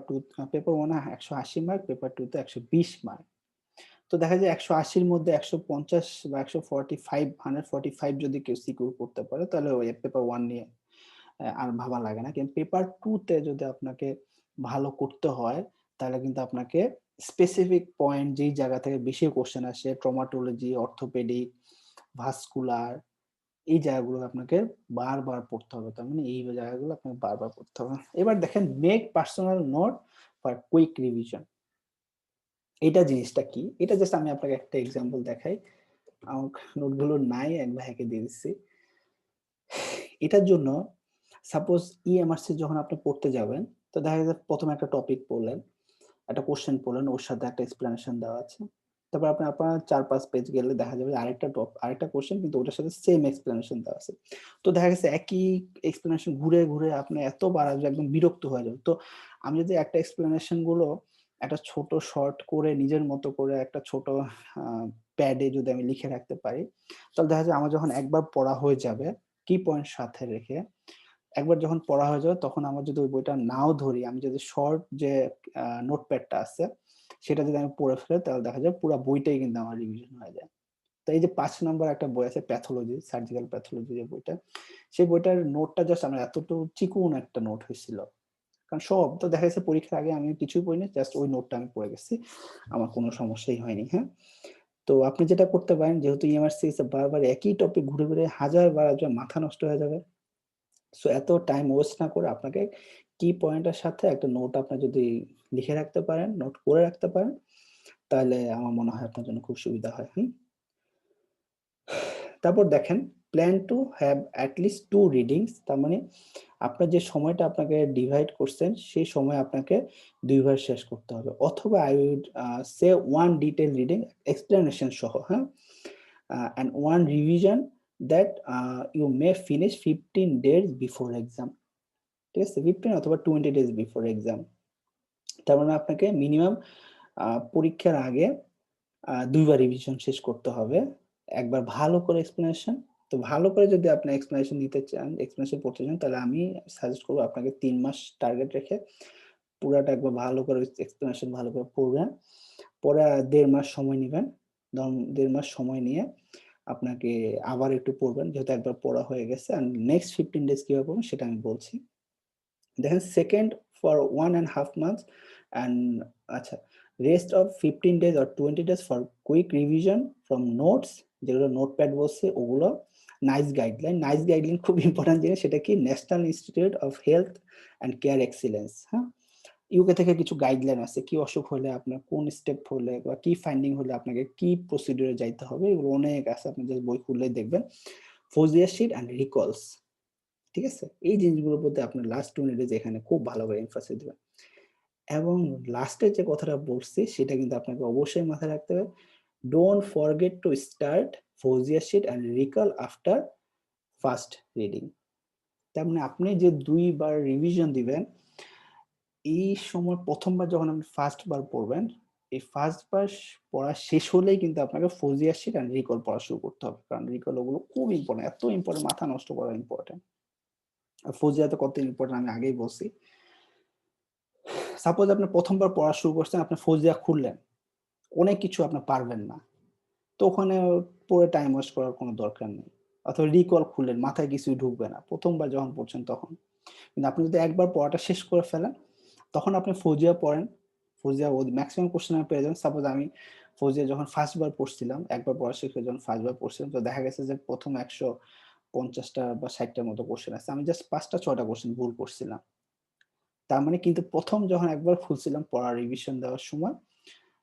1 এ 180 মার্ক, পেপার 2 তে 120 মার্ক। তো দেখা যায় 180 এর মধ্যে 150 বা 145 যদি কেউ সিকিউর করতে পারে, তাহলে ওই পেপার 1 নিয়ে আর ভাবা লাগে না। কিন্তু পেপার 2 তে যদি আপনাকে ভালো করতে হয়, তাহলে কিন্তু আপনাকে স্পেসিফিক পয়েন্ট, যেই জায়গা থেকে বেশি কোশ্চেন আসে, ট্রমাটোলজি, অর্থোপেডিক, ভাস্কুলার, এই জায়গাগুলো আপনাকে বারবার পড়তে হবে। তার মানে এই জায়গাগুলো আপনাকে বারবার পড়তে হবে। এবার দেখেন make personal note for quick revision. এটা জিনিসটা কি? এটা জাস্ট আমি আপনাকে একটা এক্সাম্পল দেখাই। আমার নোটগুলো নাই, এক ভাইকে দিয়ে দিচ্ছি। এটার জন্য সাপোজ ইএমআরসি যখন আপনি পড়তে যাবেন, তো দেখা যায় প্রথমে একটা টপিক পড়লেন, একটা কোশ্চেন পড়লেন, ওর সাথে একটা এক্সপ্লেনেশন দেওয়া আছে। তারপর আপনার 4-5 পেজ গেলে দেখা যাবে আরেকটা কোশ্চেন, কিন্তু ওটার সাথে সেম এক্সপ্লেনেশন দেওয়া আছে। তো দেখা গেছে একই এক্সপ্লেনেশন ঘুরে ঘুরে আপনি এতবার আসবে, একদম বিরক্ত হয়ে যাবে। তো আমি যদি একটা এক্সপ্লেনেশন গুলো একটা ছোট শর্ট করে নিজের মতো করে একটা ছোট প্যাডে যদি আমি লিখে রাখতে পারি, তাহলে দেখা যায় আমার যখন একবার পড়া হয়ে যাবে, কি পয়েন্ট সাথে রেখে একবার যখন পড়া হয়ে যাবে, তখন আমার যদি ওই বইটা নাও ধরি, আমি যদি শর্ট যে নোটপ্যাডটা আছে সেটা যদি আমি পড়ে ফেলি, তাহলে দেখা যায় পুরো বইটাই কিন্তু আমার রিভিশন হয়ে যায়। তো এই যে 5 নাম্বার একটা বই আছে প্যাথোলজি, সার্জিক্যাল প্যাথোলজি যে বইটা, সেই বইটার নোটটা জাস্ট আমার এতটুকু চিকন একটা নোট হয়েছিল। কারণ সব তো দেখা যাচ্ছে পরীক্ষার আগে আমি কিছুই পড়িনি, জাস্ট ওই নোটটা আমি পড়ে গেছি, আমার কোনো সমস্যাই হয়নি। হ্যাঁ, তো আপনি যেটা করতে পারেন, যেহেতু ইএমআরসি বারবার একই টপিক ঘুরে ঘুরে হাজার বার আসবে, মাথা নষ্ট হয়ে যাবে। সো এত টাইম ওয়েস্ট না করে আপনাকে কি পয়েন্টের সাথে একটা নোট আপনার যদি লিখে রাখতে পারেন, নোট করে রাখতে পারেন, তাহলে আমার মনে হয় আপনার জন্য খুব সুবিধা হয়। তারপর দেখেন plan to have at least 2 readings. তার মানে আপনার যে সময়টা আপনাকে ডিভাইড করছেন, সেই সময় আপনাকে 2 বার শেষ করতে হবে। অথবা I weed say 1 detail reading explanation সহ, হ্যাঁ? and 1 revision that you may finish 15 days before exam. ঠিক আছে? 15 অথবা 20 ডেজ বিফোর এক্সাম। তার মানে আপনাকে মিনিমাম পরীক্ষার আগে 2 বার রিভিশন শেষ করতে হবে। একবার ভালো করে এক্সপ্লেনেশন। তো ভালো করে যদি আপনি এক্সপ্লেনেশন নিতে চান, এক্সপ্লেনেশন পড়তে চান, তাহলে আমি সাজেস্ট করব আপনাকে 3 মাস টার্গেট রেখে পুরাটা একবার ভালো করে এক্সপ্লেনেশন ভালো করে পড়বেন। পরে ১.৫ মাস সময় নিবেন। ১.৫ মাস সময় নিয়ে আপনাকে আবার একটু পড়বেন। যেহেতু একবার পড়া হয়ে গেছে অ্যান্ড নেক্সট 15 ডেজ কিভাবে পড়বেন সেটা আমি বলছি। দেখেন সেকেন্ড ফর 1.5 months and আচ্ছা rest of 15 days or 20 days for quick revision from notes যেগুলো নোটপ্যাড বলছে ওগুলো নাইস গাইডলাইন। নাইস গাইডলাইন খুব ইম্পোর্টেন্ট জিনিস সেটা কি national institute of health and care excellence, হ্যাঁ? ইউকে থেকে কিছু গাইডলাইন আছে। কি অসুখ হলে আপনার কোন স্টেপ হলে বা কি ফাইন্ডিং হলে আপনাকে কি প্রসিডিউরে যাইতে হবে এগুলো অনেক আছে। আপনি জাস্ট বই খুললেই দেখবেন। Fouzia sheet and recalls. ঠিক আছে? এই জিনিসগুলোর প্রতি আপনার লাস্ট 2 ডেজ এখানে খুব ভালো করে এমফাসিস দিবেন। এবং লাস্টে যে কথাটা বলছি সেটা কিন্তু আপনাকে অবশ্যই মাথায় রাখতে হবে। ডোন্ট ফরগেট টু স্টার্ট ফোজিয়া sheet and recall after first reading. তার মানে আপনি যে ২ বার রিভিশন দিবেন, এই সময় ১ম বার যখন আপনি ফার্স্ট বার পড়বেন, এই ফার্স্ট বার পড়া শেষ হলেই কিন্তু আপনাকে ফোজিয়া শিট অ্যান্ড রিকল পড়া শুরু করতে হবে। কারণ রিকল ওগুলো খুব ইম্পোর্টেন্ট, এত ইম্পোর্টেন্ট, মাথা নষ্ট করা ইম্পোর্টেন্ট। আর ফোজিয়া তো কত ইম্পোর্টেন্ট আমি আগেই বলছি। সাপোজ আপনি ১ম বার পড়া শুরু করছেন, আপনি ফোজিয়া খুললেন। অনেক কিছু আপনি পারবেন না। তো ওখানে পড়ে টাইম ওয়েস্ট করার কোনো দরকার নেই। অথবা রিকল খুললেন, মাথায় কিছুই ঢুকবে না। ১ম বার যখন পড়ছেন তখন। কিন্তু আপনি যদি একবার পড়াটা শেষ করে ফেলেন, তখন আপনি ফৌজিয়া পড়েন। ফৌজিয়া ম্যাক্সিমাম কোয়েশ্চেন আপনি পেয়ে যাবেন। সাপোজ আমি ফৌজিয়া যখন ফার্স্ট বার পড়ছিলাম, একবার পড়া শেখে যখন ফার্স্ট বার পড়ছিলাম, তো দেখা গেছে যে ১ম ১৫০ টা বা ৬০ টার মতো কোয়েশ্চেন আছে। আমি জাস্ট ৫ টা ৬ টা কোয়েশ্চেন ভুল করছিলাম। তার মানে কিন্তু ১ম যখন একবার খুলছিলাম পড়া রিভিশন দেওয়ার সময়,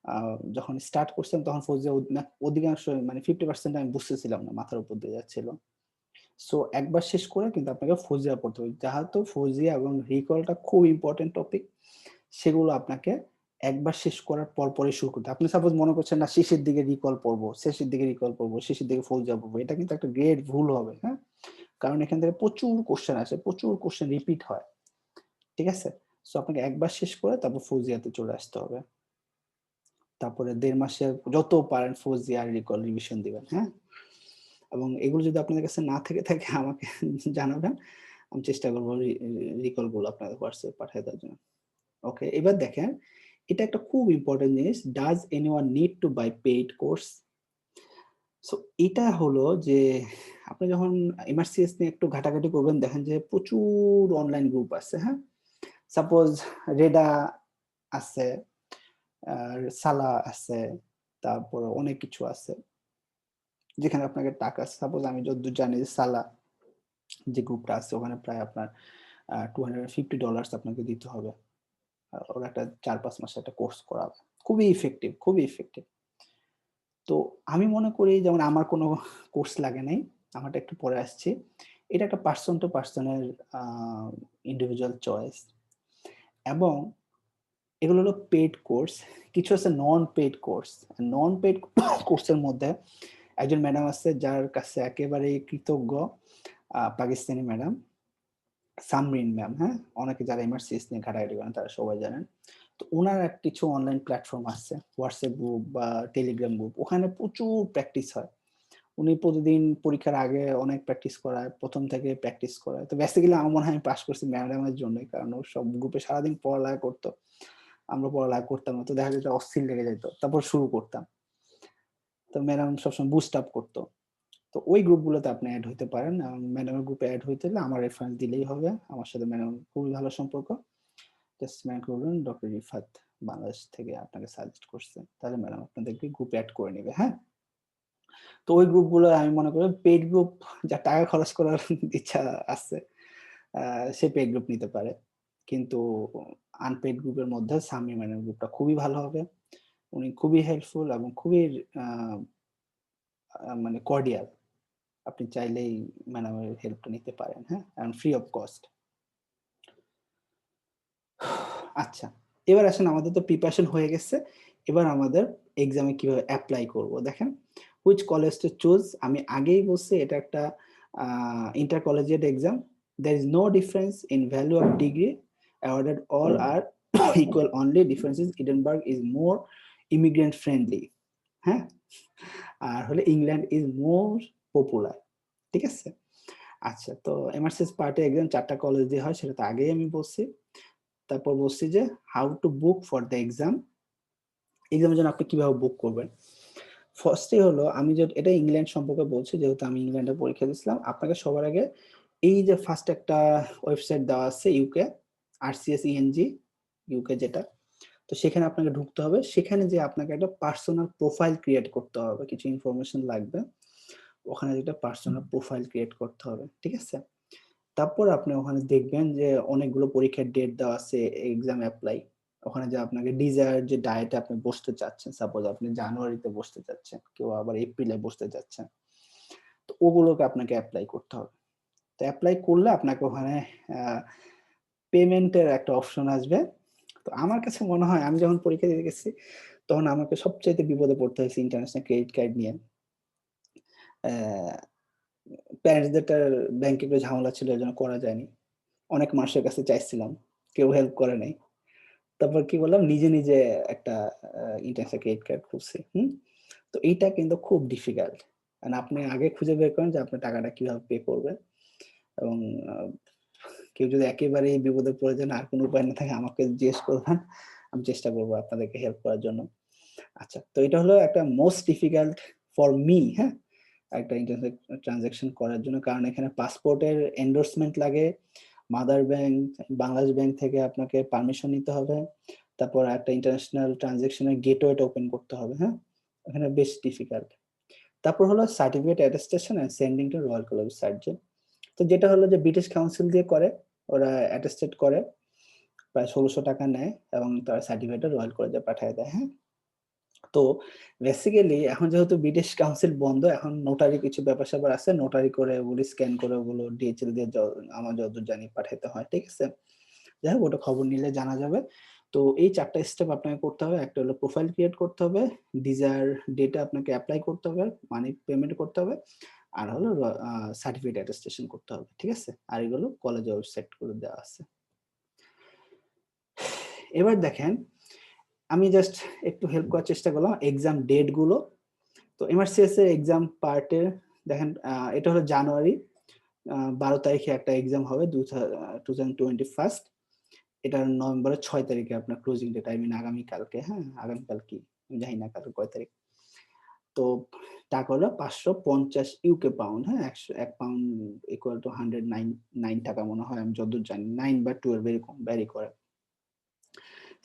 আ যখন স্টার্ট করছিলাম তখন ফৌজিয়া অধিকাংশ মানে 50% আমি বুঝতেছিলাম না। মাথার উপর দিয়ে যাচ্ছিল। সো একবার শেষ করে কিন্তু আপনাকে ফৌজিয়া পড়তে হবে। যেহেতু ফৌজিয়া এবং রিকলটা খুব ইম্পোর্টেন্ট টপিক, সেগুলো আপনাকে একবার শেষ করার পরপরই শুরু করতে হবে। আপনি সাপোজ মনে করছেন না শেষের দিকে রিকল পড়বো, শেষের দিকে রিকল পড়বো, শেষের দিকে ফৌজিয়া পড়বো। এটা কিন্তু একটা গ্রেট ভুল হবে, হ্যাঁ? কারণ এখান থেকে প্রচুর কোয়েশ্চেন আসে, প্রচুর কোয়েশ্চেন রিপিট হয়। ঠিক আছে? সো আপনাকে একবার শেষ করে তারপর ফৌজিয়াতে চলে আসতে হবে। তারপরে ১.৫ মাসে যত পারেন ফৌজিয়া আর রিকল রিভিশন দিবেন, হ্যাঁ? এবং এগুলো যদি আপনাদের কাছে না থেকে থাকে আমাকে জানাবেন। আমি চেষ্টা করব রিকল গুলো আপনাদের হোয়াটসঅ্যাপে পাঠিয়ে দেওয়ার জন্য। ওকে, এবার দেখেন এটা একটা খুব ইম্পোর্টেন্ট জিনিস। Does anyone need to buy paid course? So এটা হলো যে আপনি যখন এমআরসিএস নিয়ে একটু ঘাটাঘাটি করবেন দেখেন যে প্রচুর অনলাইন গ্রুপ আছে, হ্যাঁ? সাপোজ রেডা আছে, আর সালা আছে, তারপরে অনেক কিছু আছে। যেখানে আপনাকে টাকা সাপোজ আমি যতদূর জানি যে সালা যে গ্রুপটা আছে ওখানে প্রায় আপনার $250 আপনাকে দিতে হবে। ওরা একটা ৪-৫ মাসের একটা কোর্স করাবে। খুবই ইফেক্টিভ, খুবই ইফেক্টিভ। তো আমি মনে করি যেমন আমার কোনো কোর্স লাগে নাই। আমারটা একটু পরে আসছি। এটা একটা পারসন টু পারসন এর আ ইন্ডিভিজুয়াল চয়েস এবং এগুলো হলো পেইড কোর্স। কিছু আছে নন পেইড কোর্স। নন পেইড কোর্সের মধ্যে একজন ম্যাডাম আছে যার কাছে একেবারেই কৃতজ্ঞ পাকিস্তানি ম্যাডাম সামরিন ম্যাম, হ্যাঁ? অনেকে যারা এমআরসিএস নিয়ে ঘাটাঘাটি করেন তারা সবাই জানেন। তো উনার কিছু অনলাইন প্ল্যাটফর্ম আছে। WhatsApp গ্রুপ বা Telegram গ্রুপ। ওখানে প্রচুর প্র্যাকটিস হয়। উনি প্রতিদিন পরীক্ষার আগে অনেক প্র্যাকটিস করায়। ১ম থেকে প্র্যাকটিস করায়। তো বেসিক্যালি আমার মনে হয় আমি পাস করছি ম্যাডামের জন্যই। কারণ ও সব গ্রুপে সারাদিন পড়ালেখা করত। আমরা পড়ালেখা করতাম না। তো দেখা যেত অস্থির লেগে যাইত। তারপর শুরু করতাম। তো ম্যাডাম সবসময় বুস্ট আপ করত। তো ওই গ্রুপগুলোতে আপনি এড হইতে পারেন। ম্যাডামের গ্রুপে এড হইতে হলে আমার রেফারেন্স দিলেই হবে। আমার সাথে ম্যাডামের খুবই ভালো সম্পর্ক। জাস্ট ম্যাডামকে বলবেন ডক্টর রিফাত বাংলাদেশ থেকে আপনাকে সাজেস্ট করছে। তাহলে ম্যাডাম আপনাদেরকে গ্রুপে এড করে নিবে, হ্যাঁ? তো ওই গ্রুপগুলো আমি মনে করি পেইড গ্রুপ যার টাকা খরচ করার ইচ্ছা আছে, আ সে পেইড গ্রুপ নিতে পারে। কিন্তু আনপেইড গ্রুপের মধ্যে সামি ম্যাডামের গ্রুপটা খুবই ভালো হবে। উনি খুবই হেল্পফুল এবং খুবই আ মানে কর্ডিয়াল। আপনি চাইলেই ম্যাডামের হেল্পটা নিতে পারেন, হ্যাঁ? And free of cost. আচ্ছা, এবার আসেন আমাদের তো প্রিপারেশন হয়ে গেছে। এবার আমাদের এক্সামে কিভাবে এপ্লাই করব। দেখেন, which college to choose আমি আগেই বলছি এটা একটা a intercollegiate exam. There is no difference in value of degree awarded all are equal only difference is Edinburgh is more immigrant friendly, হ্যাঁ? আর হলো ইংল্যান্ড is more popular, ঠিক আছে? আচ্ছা, তো এমআরসিএস পার্টে এক্সাম ৪ টা কলেজ দিয়ে হয় সেটা তো আগেই আমি বলছি। তারপর বলছি যে how to book for the exam. এক্সামের জন্য আপনি কিভাবে বুক করবেন? ফার্স্টে হলো আমি এটা ইংল্যান্ড সম্পর্কে বলছি, যেহেতু আমি ইংল্যান্ডে পরীক্ষা দিয়েছিলাম। আপনাকে সবার আগে এই যে ফার্স্ট একটা ওয়েবসাইট দেওয়া আছে ইউকে, RCSENG ইউকে যেটা। তো সেখানে আপনাকে ঢুকতে হবে। সেখানে যেয়ে আপনাকে একটা পার্সোনাল প্রোফাইল ক্রিয়েট করতে হবে। কিছু ইনফরমেশন লাগবে। ওখানে একটা পার্সোনাল প্রোফাইল ক্রিয়েট করতে হবে। ঠিক আছে? তারপর আপনি ওখানে দেখবেন যে অনেকগুলো পরীক্ষার ডেট দেওয়া আছে, এক্সাম অ্যাপ্লাই। ওখানে যে আপনাকে ডিজায়ার যে ডায়েটে আপনি বসতে চাচ্ছেন, সাপোজ আপনি জানুয়ারিতে বসতে চাচ্ছেন, কেউ আবার এপ্রিলে বসতে চাচ্ছেন। তো ওগুলোকে আপনাকে এপ্লাই করতে হবে। তো এপ্লাই করলে আপনাকে ওখানে আ পেমেন্টের একটা অপশন আসবে। তো আমার কাছে মনে হয় আমি যখন পরীক্ষা দিতে গেছি, তখন আমাকে সবচাইতে বিপদে পড়তে হয়েছে ইন্টারন্যাশনাল ক্রেডিট কার্ড নিয়ে। অ্যা প্যারেন্টসদেরটার ব্যাংকে একটু ঝামেলা ছিল, এজন্য করা যায়নি। অনেক মানুষের কাছে চাইছিলাম। কেউ হেল্প করে নাই। তারপর কি করলাম? নিজে, নিজে একটা ইন্টারন্যাশনাল ক্রেডিট কার্ড খুলছি। হুম? তো এইটা কিন্তু খুব ডিফিকাল্ট। কারণ আপনি আগে খুঁজে বের করেন যে আপনার টাকাটা কিভাবে পে করবেন। এবং আ কেউ যদি একেবারেই বিপদে পড়ে যান, আর কোন উপায় না থাকে আমাকে জিজ্ঞেস করবেন। আমি চেষ্টা করব আপনাদেরকে হেল্প করার জন্য। আচ্ছা, তো এটা হলো একটা মোস্ট ডিফিকাল্ট ফর মি, হ্যাঁ? একটা ইন্টারনেট ট্রান্সেকশন করার জন্য। কারণ এখানে পাসপোর্টের এন্ডোর্সমেন্ট লাগে। মাদার ব্যাংক, বাংলাদেশ ব্যাংক থেকে আপনাকে পারমিশন নিতে হবে। তারপর একটা ইন্টারন্যাশনাল ট্রান্সেকশন এর গেটওয়েটা ওপেন করতে হবে, হ্যাঁ? এখানে বেশ ডিফিকাল্ট। তারপর হলো certificate attestation and sending to royal college of surgeon. তো যেটা হলো যে ব্রিটিশ কাউন্সিল দিয়ে করে, ওরা অ্যাটেস্টেড করে। প্রায় ৳১৬০০ নেয় এবং তার সার্টিফিকেটটা রয়াল কলেজে পাঠায় দেয়, হ্যাঁ? তো বেসিক্যালি এখন যেহেতু ব্রিটিশ কাউন্সিল বন্ধ, এখন নোটারি কিছু ব্যাপার-স্যাপার আছে। নোটারি করে ওগুলো স্ক্যান করে ওগুলো DHL দিয়ে আমার যতদূর জানি পাঠাইতে হয়। ঠিক আছে? যাই হোক, ওটা খবর নিলে জানা যাবে। তো এই ৪ টা স্টেপ আপনাকে করতে হবে। একটা হলো প্রোফাইল ক্রিয়েট করতে হবে, ডিজায়ার ডেটে আপনাকে এপ্লাই করতে হবে, মানি পেমেন্ট করতে হবে। আর হলো সার্টিফিকেট অ্যাটেস্টেশন করতে হবে। ঠিক আছে? আর এগুলো কলেজের ওয়েবসাইট গুলো দেওয়া আছে। এবার দেখেন, আমি জাস্ট একটু হেল্প করার চেষ্টা করলাম এক্সাম ডেট গুলো। তো এমআরসিএস এর এক্সাম পার্টে দেখেন, এটা হলো জানুয়ারি ১২ তারিখে একটা এক্সাম হবে, 2021। এটা নভেম্বরের ৬ তারিখে আপনার ক্লোজিং ডেট, আই মিন আগামীকালকে, হ্যাঁ? আগামীকাল কি? আমি জানি না কালকে কয় তারিখ। তো টাকা হলো £৫৫০ হ্যাঁ? ১ পাউন্ড ইকুয়াল টু 109 টাকা মনে হয়, আমি যতদূর জানি। 9 বা 12 এরকম ভ্যারি করে।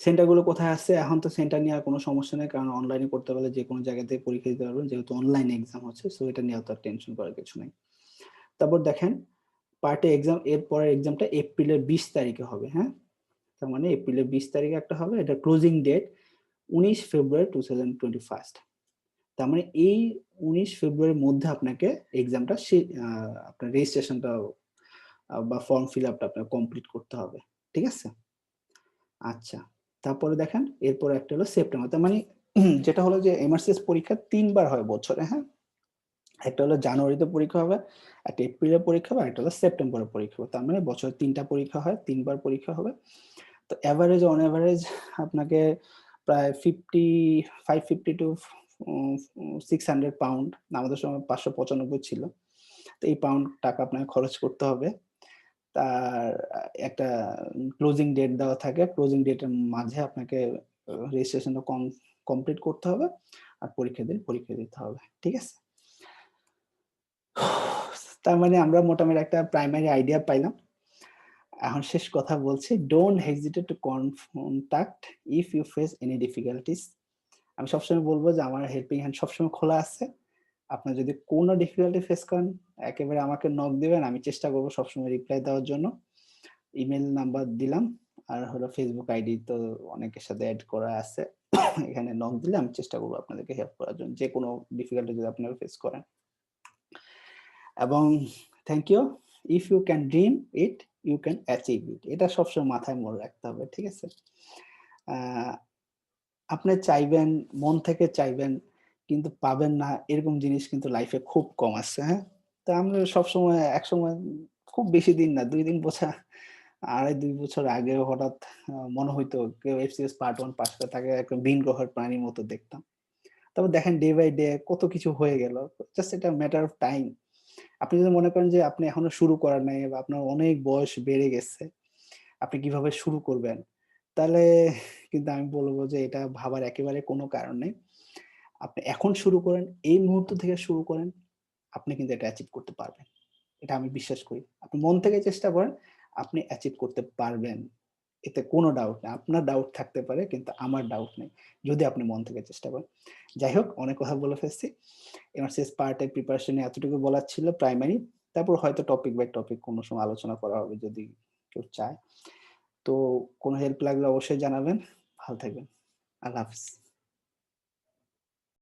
সেন্টার গুলো কোথায় আছে? এখন তো সেন্টার নিয়ে আর কোনো সমস্যা নেই। কারণ অনলাইনে করতে পারলে যেকোনো জায়গা থেকে পরীক্ষা দিতে পারবেন। যেহেতু অনলাইন এক্সাম হচ্ছে, সো এটা নিয়ে অত টেনশন করার কিছু নাই। তারপর দেখেন, পার্ট এ এক্সাম, এর পরের এক্সামটা এপ্রিলের ২০ তারিখে হবে, হ্যাঁ? তার মানে এপ্রিলের ২০ তারিখে একটা হবে। এটা ক্লোজিং ডেট ১৯ ফেব্রুয়ারি 2021। তার মানে এই ১৯ ফেব্রুয়ারির মধ্যে আপনাকে এক্সামটা আপনার রেজিস্ট্রেশনটা বা ফর্ম ফিল আপটা আপনার কমপ্লিট করতে হবে। ঠিক আছে? আচ্ছা। তারপরে দেখেন, এরপরে একটা হলো সেপ্টেম্বর। তার মানে যেটা হলো যে এমআরসিএস পরীক্ষা ৩ বার হয় বছরে, হ্যাঁ? একটা হলো জানুয়ারিতে পরীক্ষা হবে, একটা এপ্রিলে পরীক্ষা হবে, আরেকটা হলো সেপ্টেম্বরে পরীক্ষা হবে। তার মানে বছরে ৩ টা পরীক্ষা হয়, ৩ বার পরীক্ষা হবে। তো অন এভারেজ আপনাকে প্রায় 550 টু 600 পাউন্ড, আমাদের সময় ৫৯৫ ছিল। তো এই পাউন্ড টাকা আপনাকে খরচ করতে হবে। তার একটা ক্লোজিং ডেট দেওয়া থাকে। ক্লোজিং ডেটের মাঝে আপনাকে রেজিস্ট্রেশনটা কমপ্লিট করতে হবে। আর পরীক্ষা দিতে হবে। ঠিক আছে? তার মানে আমরা মোটামুটি একটা প্রাইমারি আইডিয়া পাইলাম। এখন শেষ কথা বলছি, don't hesitate to contact if you face any difficulties. আমি সবসময় বলব যে আমার হেল্পিং হ্যান্ড সবসময় খোলা আছে। আপনার যদি কোনো ডিফিকাল্টি ফেস করেন, একেবারে আমাকে নক দিবেন। আমি চেষ্টা করব সবসময় রিপ্লাই দেওয়ার জন্য। ইমেইল নাম্বার দিলাম। আর হলো ফেসবুক আইডি তো অনেকের সাথে এড করা আছে। এখানে নক দিলে আমি চেষ্টা করব আপনাদেরকে হেল্প করার জন্য। যেকোনো ডিফিকাল্টি যদি আপনারা ফেস করেন। এবং thank you. If you can dream it, you can achieve it. এটা সবসময় মাথায় মনে রাখতে হবে। ঠিক আছে? আ আপনি চাইবেন, মন থেকে চাইবেন, কিন্তু পাবেন না, এরকম জিনিস কিন্তু লাইফে খুব কম আছে, হ্যাঁ? তো আমরা সবসময় একসময়, খুব বেশি দিন না, ২ দিন ২.৫ বছর আগে হঠাৎ মনে হইতো কেউ এফসিএস পার্ট 1 পাস করে তাকে একটা ভিন গ্রহের প্রাণীর মতো দেখতাম। তারপর দেখেন ডে বাই ডে কত কিছু হয়ে গেল। জাস্ট এটা ম্যাটার অফ টাইম। আপনি যদি মনে করেন যে আপনি এখনো শুরু করেন নাই বা আপনার অনেক বয়স বেড়ে গেছে, আপনি কিভাবে শুরু করবেন? তাহলে কিন্তু আমি বলব যে এটা ভাবার একেবারে কোনো কারণ নেই। আপনি এখন শুরু করেন, এই মুহূর্ত থেকে শুরু করেন, আপনি কিন্তু এটা অ্যাচিভ করতে পারবেন। এটা আমি বিশ্বাস করি। আপনি মন থেকে চেষ্টা করেন, আপনি অ্যাচিভ করতে পারবেন। এতে কোনো ডাউট নেই। আপনার ডাউট থাকতে পারে কিন্তু আমার ডাউট নেই। যদি আপনি মন থেকে চেষ্টা করেন। যাই হোক অনেক কথা বলে ফেলছি। এমআরসিএস পার্ট এর প্রিপারেশন এ এতটুকু বলার ছিল প্রাইমারি। তারপর হয়তো টপিক বাই টপিক কোনো সময় আলোচনা করা হবে যদি কেউ চায়। তো কোনো হেল্প লাগলে অবশ্যই জানাবেন। ভালো থাকবেন। আল্লাহ হাফেজ।